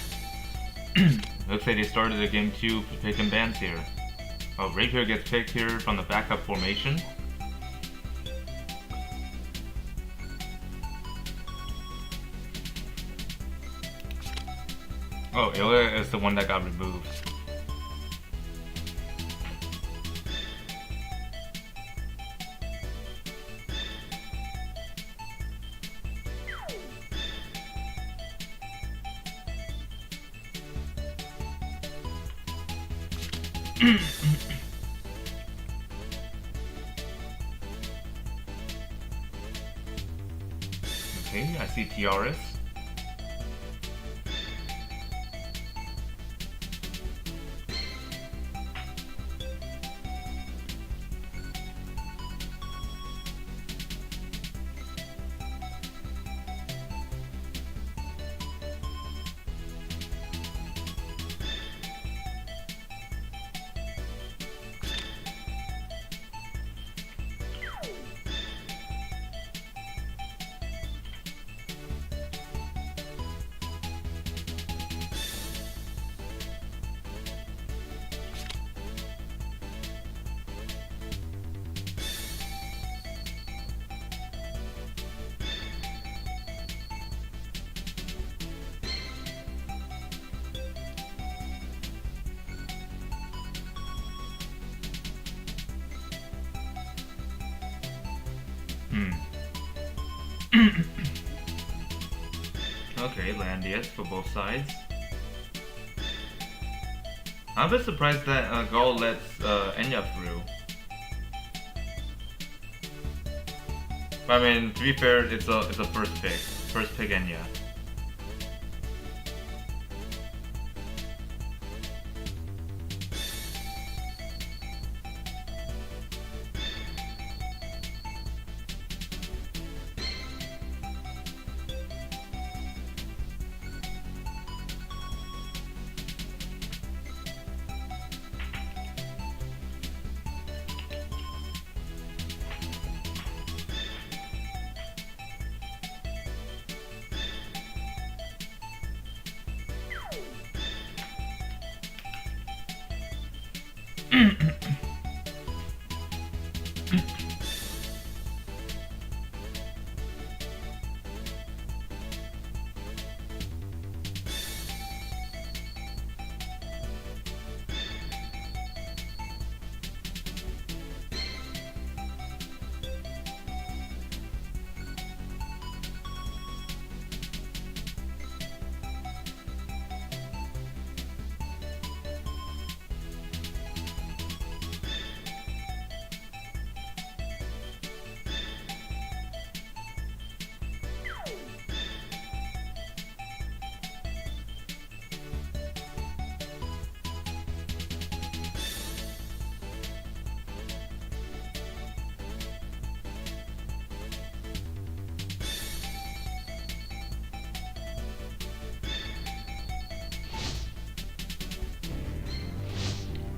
Looks like they started the game 2 picking bands here. Oh, Rapier gets picked here from the backup formation. Oh, Ilya is the one that got removed. Okay, I see TRS. Okay, land yes for both sides. I'm a bit surprised that Gold lets Enya through. But I mean, to be fair, it's a first pick. First pick Enya.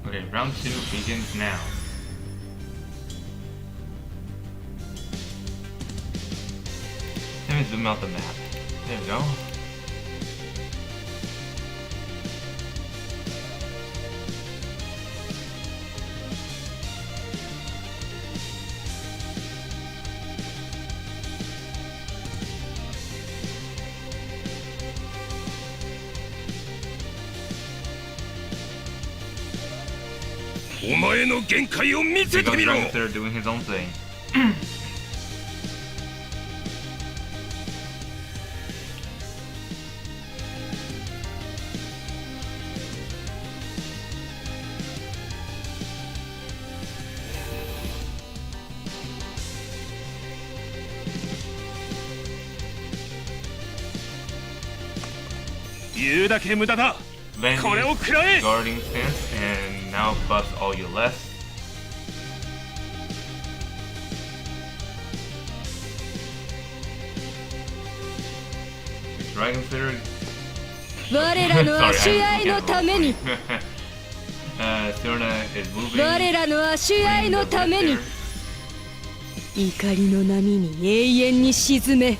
Okay, round 2 begins now. Let me zoom out the map. There we go. Langrisser doing his own thing. Landing guarding stance and now buffs all your less. Dragon Slayer. 我らの足合いのために Serena is moving. 我らの足合いのために怒りの波に永遠に沈め Alright,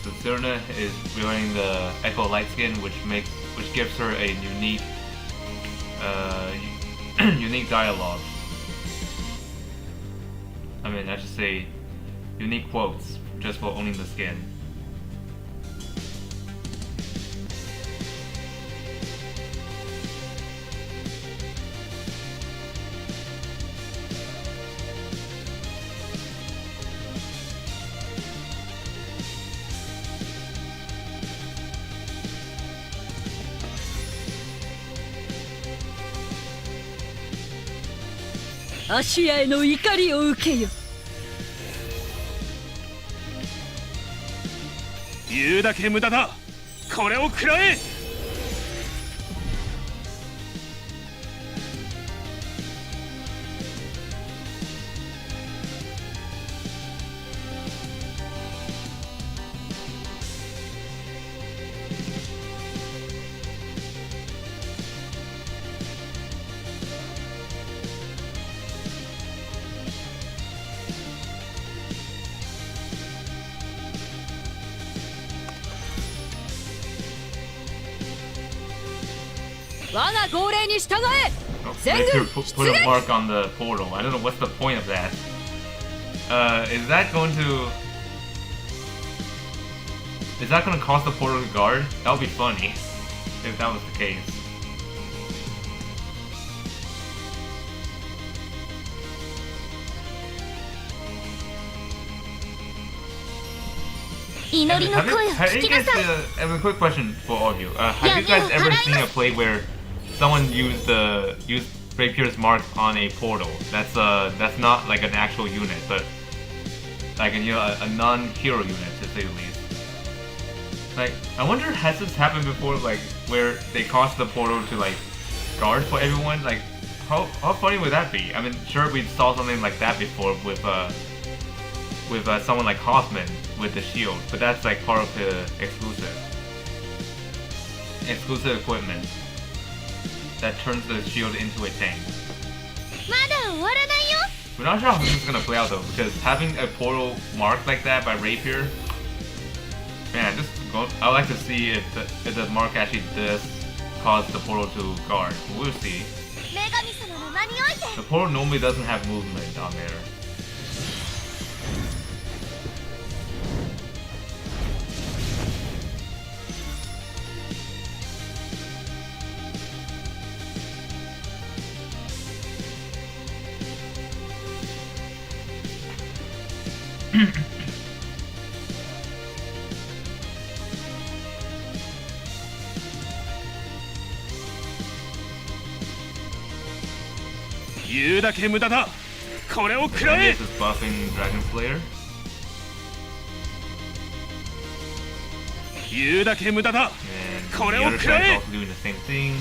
so Serena is wearing the Echo Light Skin, which gives her a unique unique dialogue. I mean, I should say unique quotes just for owning the skin. Ashia への怒りを受けよ言うだけ無駄だこれを食らえ我が号令に従え They put a mark on the portal. I don't know what's the point of that. Is that going to cause the portal to guard? That would be funny if that was the case. 祈りの声を聞きなさい。 I have a quick question for all of you. Have you guys ever seen a play where someone used Rapier's mark on a portal? That's not like an actual unit, but like a non-hero unit to say the least. Like, I wonder, has this happened before, like where they cause the portal to like guard for everyone? Like, how funny would that be? I mean, sure, we saw something like that before with someone like Hoffman with the shield, but that's like part of the exclusive equipment that turns the shield into a tank. まだ終わらないよ。 We're not sure how this is gonna play out though, because having a portal marked like that by Rapier, man, I would like to see if the mark actually does cause the portal to guard. We'll see. 女神様の名において。 The portal normally doesn't have movement on there. .言うだけ無駄だ。これを食ら And え。 this is buffing Dragon Slayer. 言うだけ無駄だ。 And こ the れを other 食ら side is え。 also doing the same thing.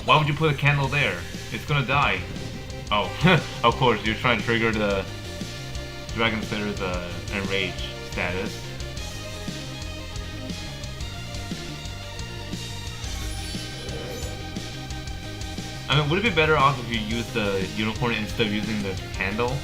Why would you put a candle there? It's gonna die. Oh, of course, you're trying to trigger the Dragon Slayer's enrage status. I mean, would it be better off if you use the unicorn instead of using the candle?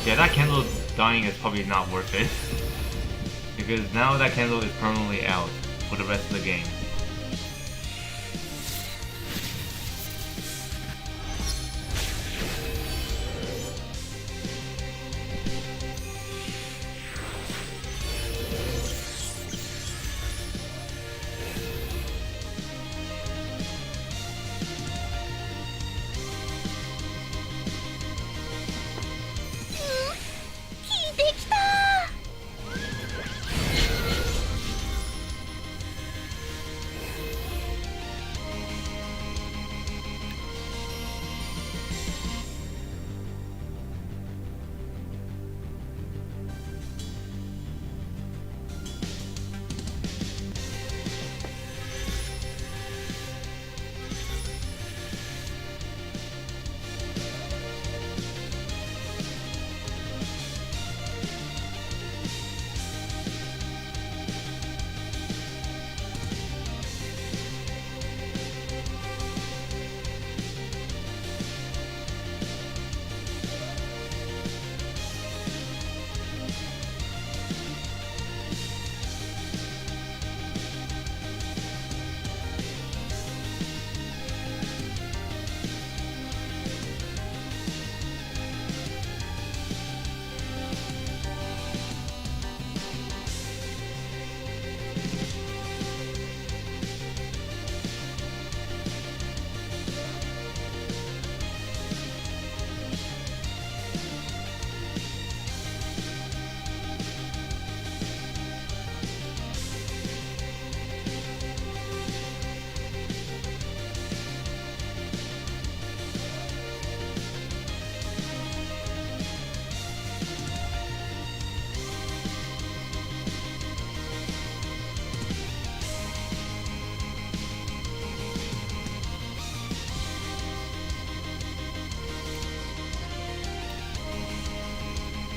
Yeah, that candle dying is probably not worth it. Because now that candle is permanently out for the rest of the game.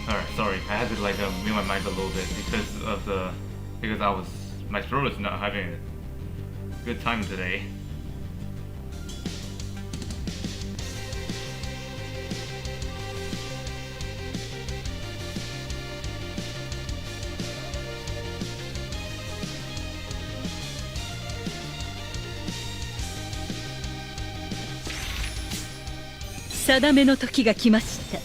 Alright, sorry, I had to like mute my mic a little bit because my throat is not having a good time today. 定めの時が来ました。 The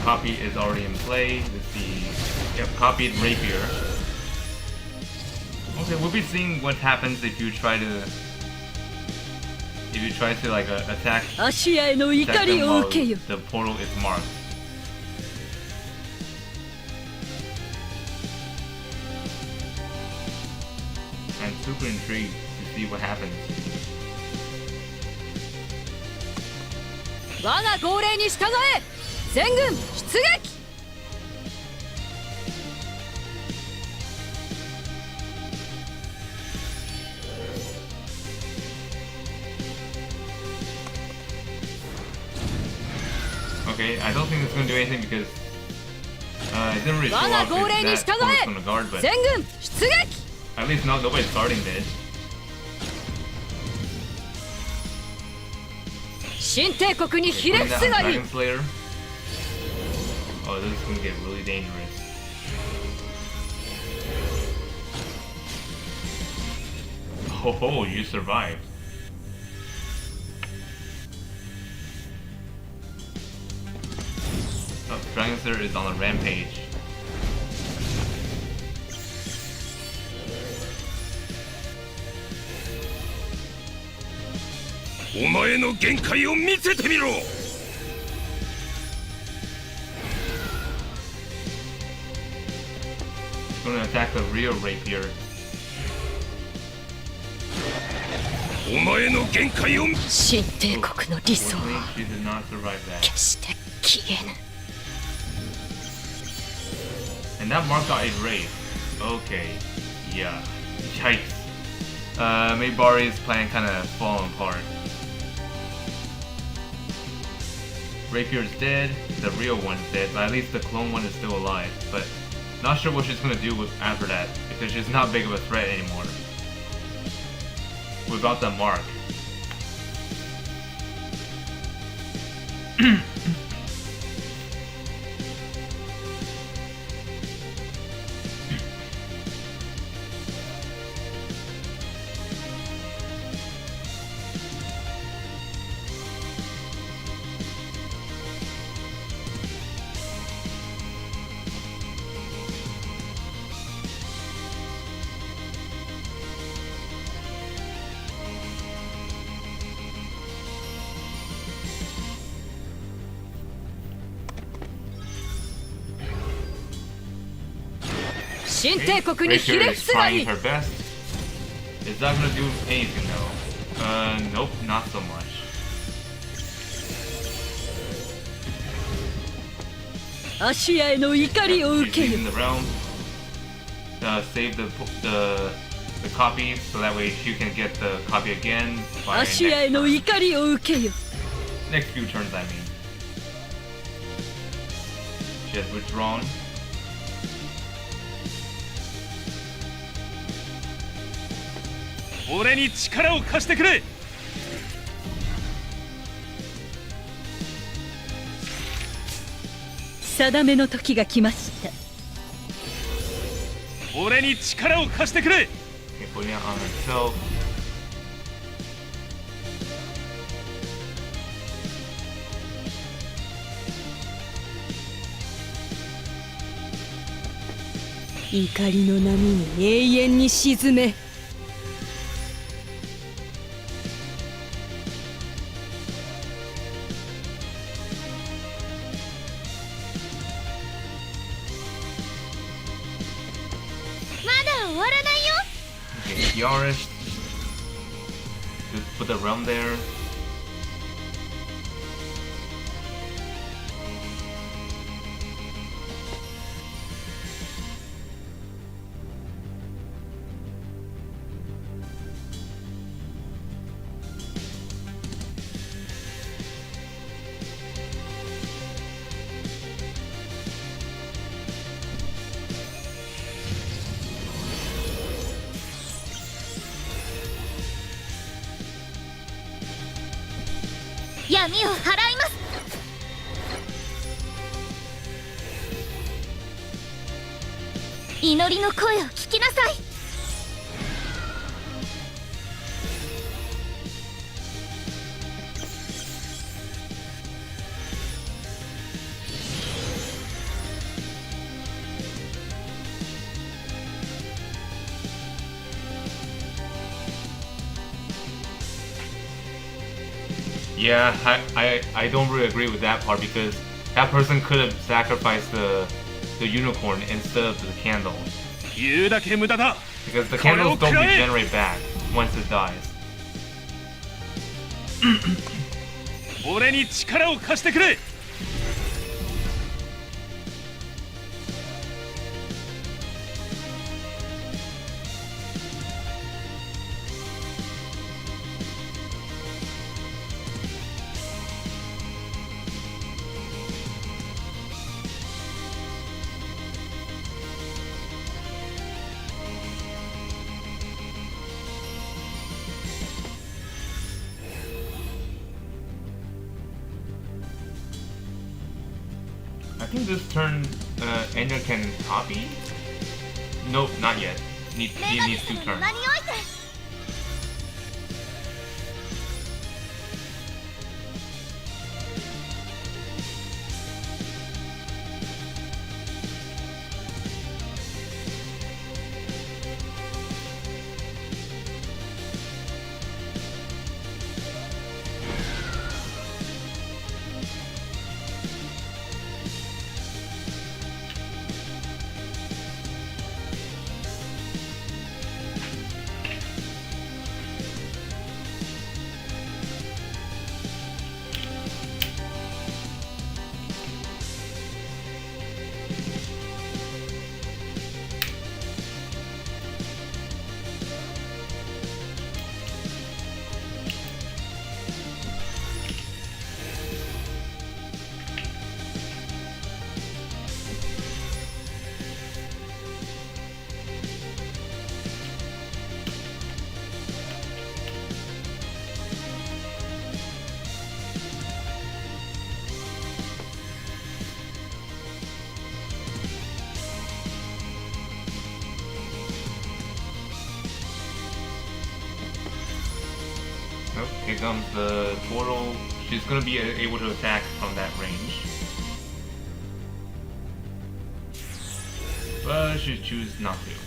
copy is already in play. Let's see. Yep, copied rapier. Okay, we'll be seeing what happens if you try to like attack 芦屋への怒 them りを while 受けよ。 the portal is marked. I'm super intrigued to see what happens. 我が号令に従え。全軍出撃。 Okay, I don't think it's gonna do anything because it didn't really show off its that force from the guard, but 全軍出撃。 at least now nobody's guarding this. 新帝国にひれ Putting 伏 that す on がいい。 Dragon Slayer. Oh, this is gonna get really dangerous. Oh, you survived. Oh, Langrisser is on a rampage. お前の限界を見せてみろ。 He's gonna attack the real rapier. お前の限界を。 新帝国の理想は Unfortunately, she did not survive that. 決して消えぬ。 And that mark got erased. Okay. Yeah. Yikes. Maybari's plan kinda falling apart. Rapier's dead, the real one's dead, but at least the clone one is still alive. But not sure what she's gonna do after that, because she's not big of a threat anymore. Without the mark.新帝国にひ Rapier れ伏 is すがい trying い。 her best. Is that gonna do anything though? Nope, not so much. 芦屋への怒りを She's 受けよ。 leaving the realm. Save the copy so that way she can get the copy again by 芦屋へ next の turn. 怒りを受けよ。 Next few turns, I mean. She has withdrawn. 俺に力を貸してくれ。定めの時が来ました。俺に力を貸してくれ。 Okay, putting it on herself. 怒りの波に永遠に沈め。Okay, Yarish. Just put the realm there.「闇を払います」「祈りの声を聞きなさい」Yeah, I don't really agree with that part because that person could have sacrificed the unicorn instead of the candle. 言うだけ無駄だ。 Because the candles don't regenerate back once it dies. 俺に力を貸してくれ。 I think this turn Enya can copy? Nope, not yet. He needs 2 turns. 間において Nope, here comes the portal. She's gonna be able to attack from that range. But she chooses not to.「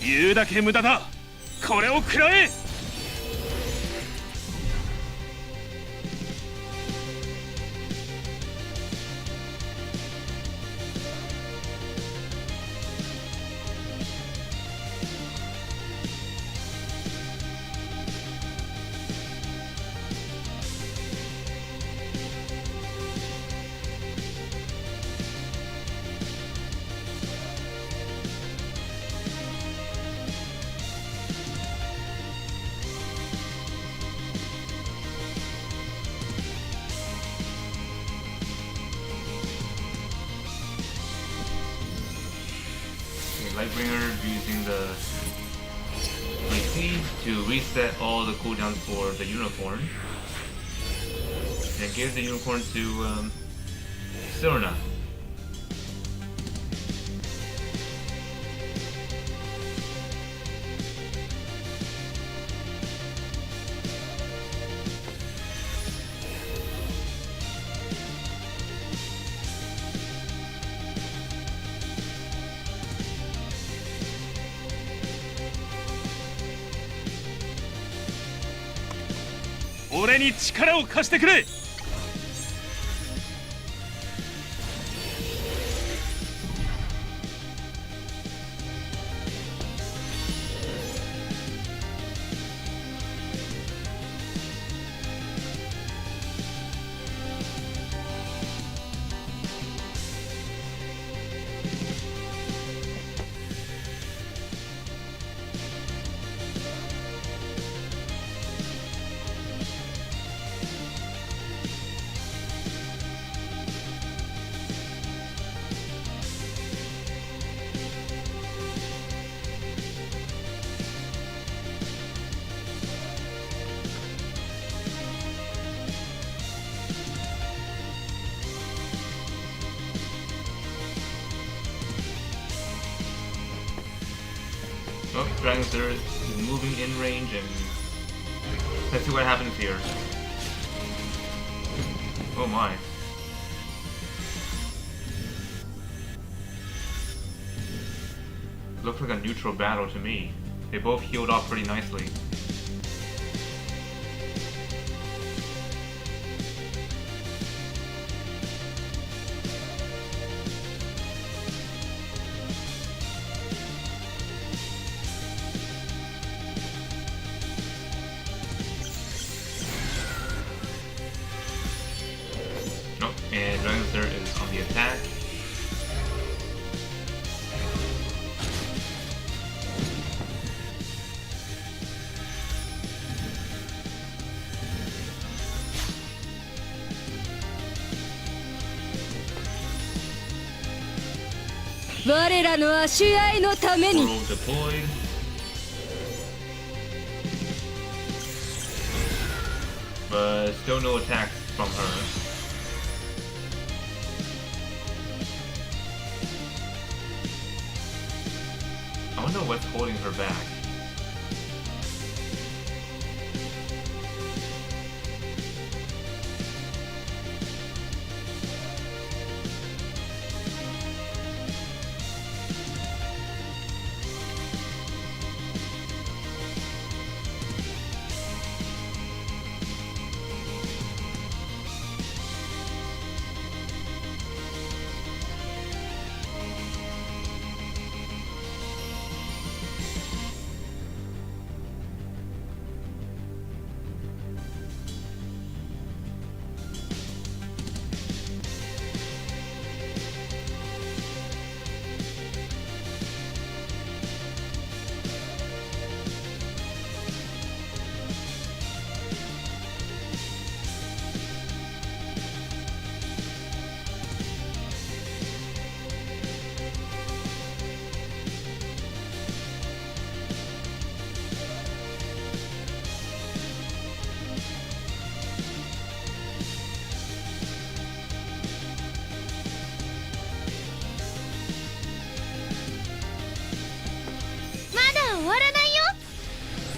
言うだけ無駄だ。これを食らえ。 Lightbringer using the AC to reset all the cooldowns for the unicorn. And gives the unicorn to Sirna.「俺に力を貸してくれ。Langrisser is moving in range, and let's see what happens here. Oh my. Looks like a neutral battle to me. They both healed off pretty nicely. Oh, and Langrisser is on the attack. Portal 我らの足合いのために Portal deployed. But still no attacks from her. I wonder what's holding her back.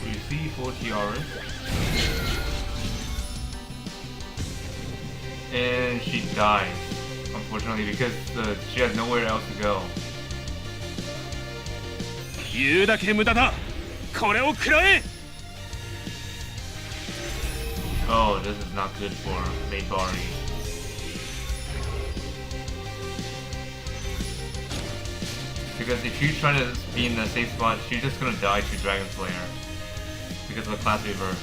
You see 4 tiaras. And she dies, unfortunately, because she has nowhere else to go. 言うだけ無駄だ。これを食らえ。 Oh, this is not good for Maybari. Because if you try to be in the safe spot, she's just gonna die to Dragon Slayer. Because of the class reverse.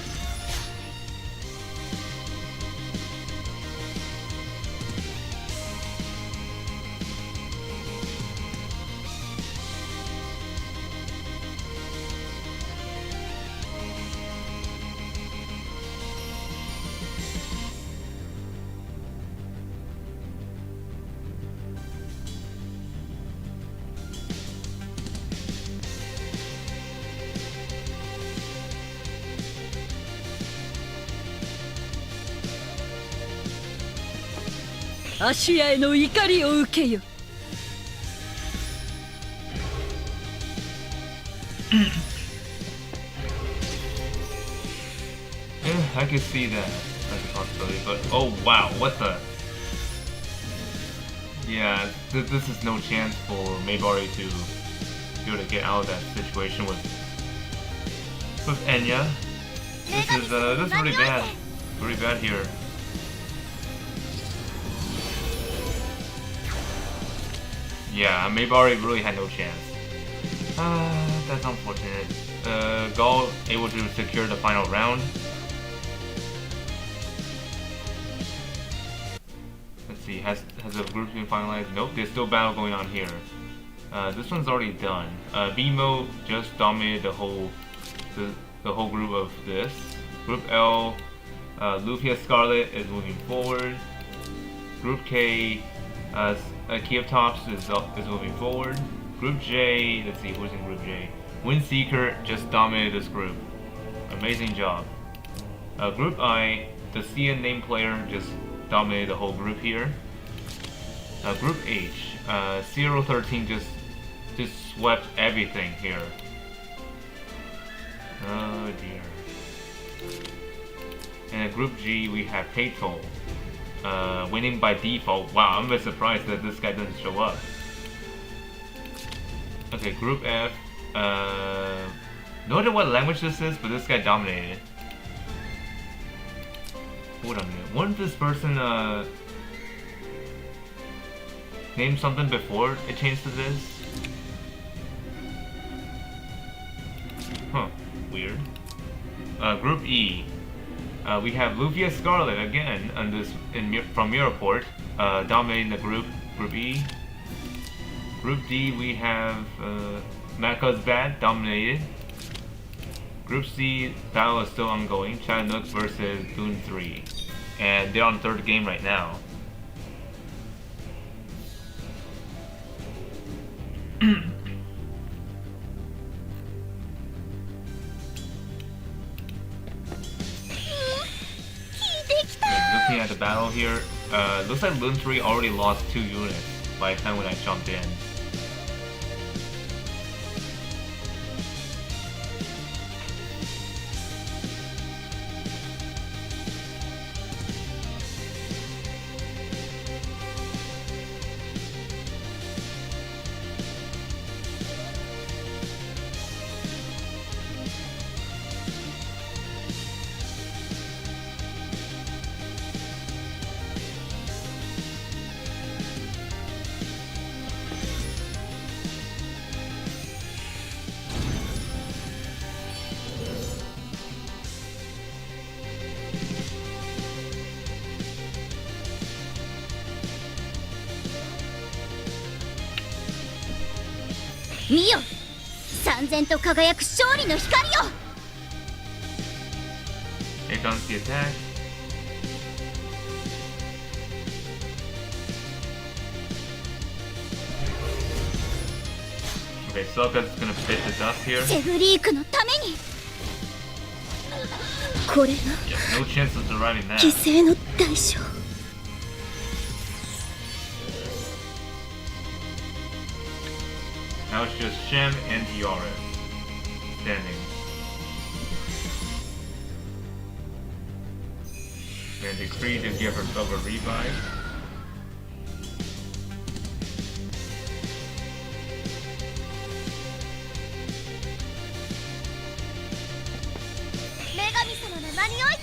"芦屋への怒りを受けよ." Yeah, I can see that as a possibility, but oh wow, what the? Yeah, this is no chance for Maybari to be able to get out of that situation with Enya. This is really bad here. Yeah, Maybari really had no chance. That's unfortunate. Gold able to secure the final round. Let's see, has the group been finalized? Nope, there's still battle going on here. This one's already done. BMO just dominated the whole group of this. Group L, Lufia Scarlet is moving forward. Group K, Kiev Tops is moving forward. Group J, let's see who's in Group J. Windseeker just dominated this group. Amazing job. Group I, the CN name player just dominated the whole group here. Group H, 013 just swept everything here. here? And in Group G, we have Peito, winning by default. Wow, I'm a bit surprised that this guy doesn't show up. Okay, Group F. No idea what language this is, but this guy dominated. Hold on a minute. Wouldn't this person name something before it changed to this? Huh, weird. Group E. We have Lufia Scarlet again on this from Miraport, dominating the group E. Group D, we have Maka's Bad dominated. Group C, battle is still ongoing. Chinook versus Boon 3, and they're on third game right now. Looking at the battle here, looks like Boon 3 already lost 2 units by the time when I jumped in.見よ、燦然と輝く勝利の光よ。 Here comes the attack. Okay, Sokka's gonna fit the dust here. セフリークのために。これが Yeah, no chance of surviving that. 犠牲の代償。 Now it's just Shem and Tiara standing. And decree to give herself a revive.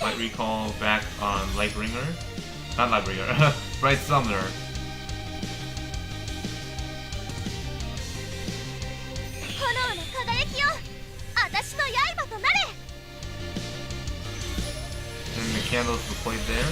Light recall back on Lightbringer. Not Lightbringer, Bright Summoner. And the candles deployed there.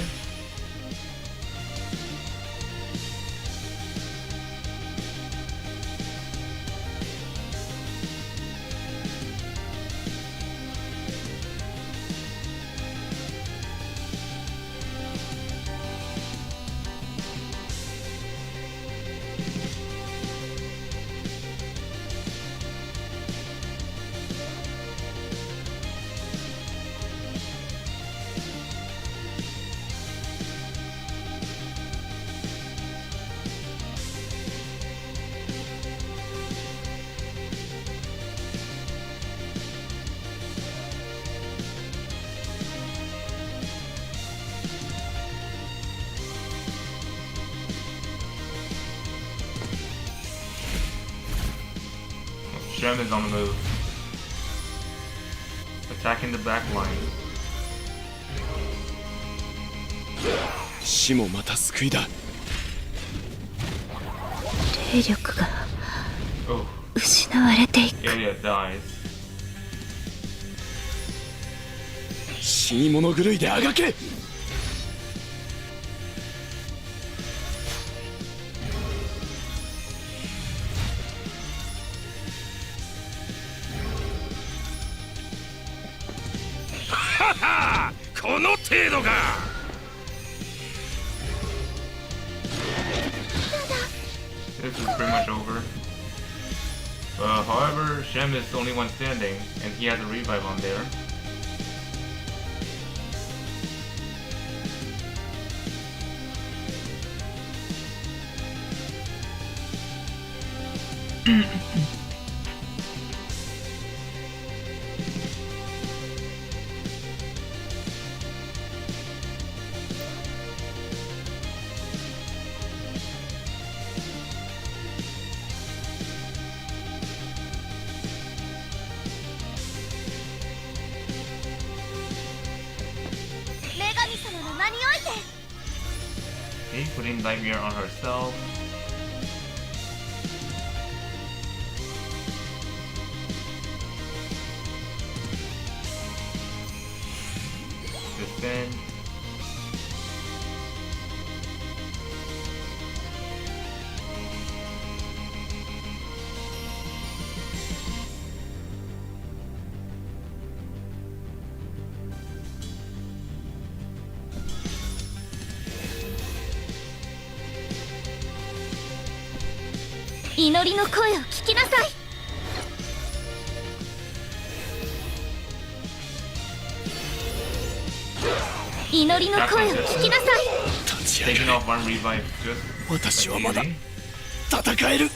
Shem is on the move. Attacking the back line. 死もまた救いだ。霊力が Oh, 失われていく。 yeah, dies. 死に物狂いであがけ。ははこの程度か。 This is pretty much over. However, Shem is the only one standing, and he has a revive on there. Okay, putting Nightmare on herself. Defend.祈りの声を聞きなさい。祈りの声を聞きなさい。立ち上 Taking がれ off one revive just 私はまだ immediately. 戦える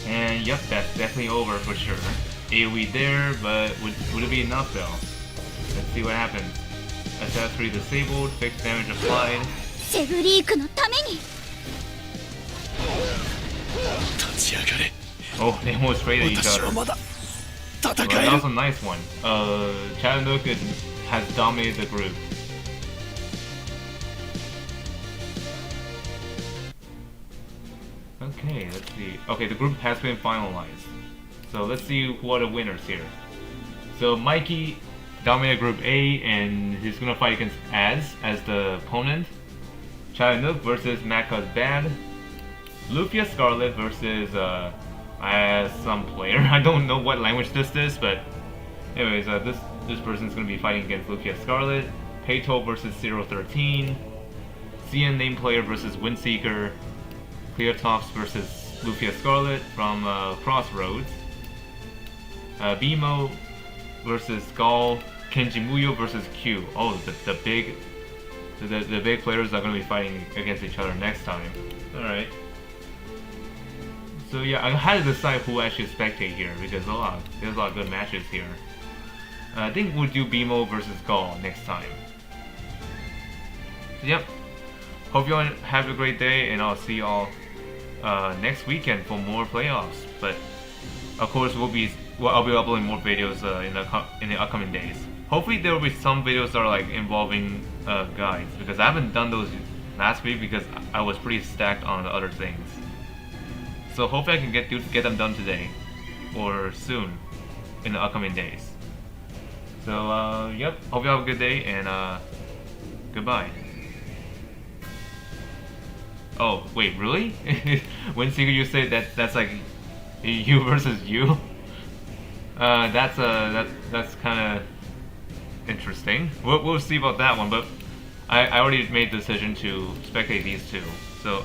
And yep, that's definitely over for sure. AoE there, but would it be enough though? Let's see what happens. SS3 disabled, fixed damage applied. セブリークのために。立ち上がれ Oh, they almost sprayed at each 私 other. はまだ Well, 戦 that え was る a nice one. Chattanooga has dominated the group. Okay, let's see. Okay, the group has been finalized. So let's see who are the winners here. So Mikey dominated Group A, and he's gonna fight against Az as the opponent. Chattanooga versus Macca's Bad. Lufia Scarlet versus some player. I don't know what language this is, but anyways, this person's gonna be fighting against Lufia Scarlet. Peito versus 013. CN name player versus Windseeker. Cleartops versus Lufia Scarlet from Crossroads. Bimo versus Skull. Kenji Muyo versus Q. Oh, the big players are gonna be fighting against each other next time. All right. So yeah, I had to decide who I should spectate here because there's a lot of good matches here. I think we'll do Bimo versus Gall next time. So, yep. Hope you all have a great day, and I'll see y'all next weekend for more playoffs. But of course, I'll be uploading more videos in the upcoming days. Hopefully, there will be some videos that are like involving guides because I haven't done those last week because I was pretty stacked on other things. So hopefully I can get them done today or soon in the upcoming days. So yep, hope you have a good day and goodbye. Oh wait, really? Windseeker, you say that's like you versus you? That's kind of interesting. We'll see about that one, but I already made the decision to spectate these two. So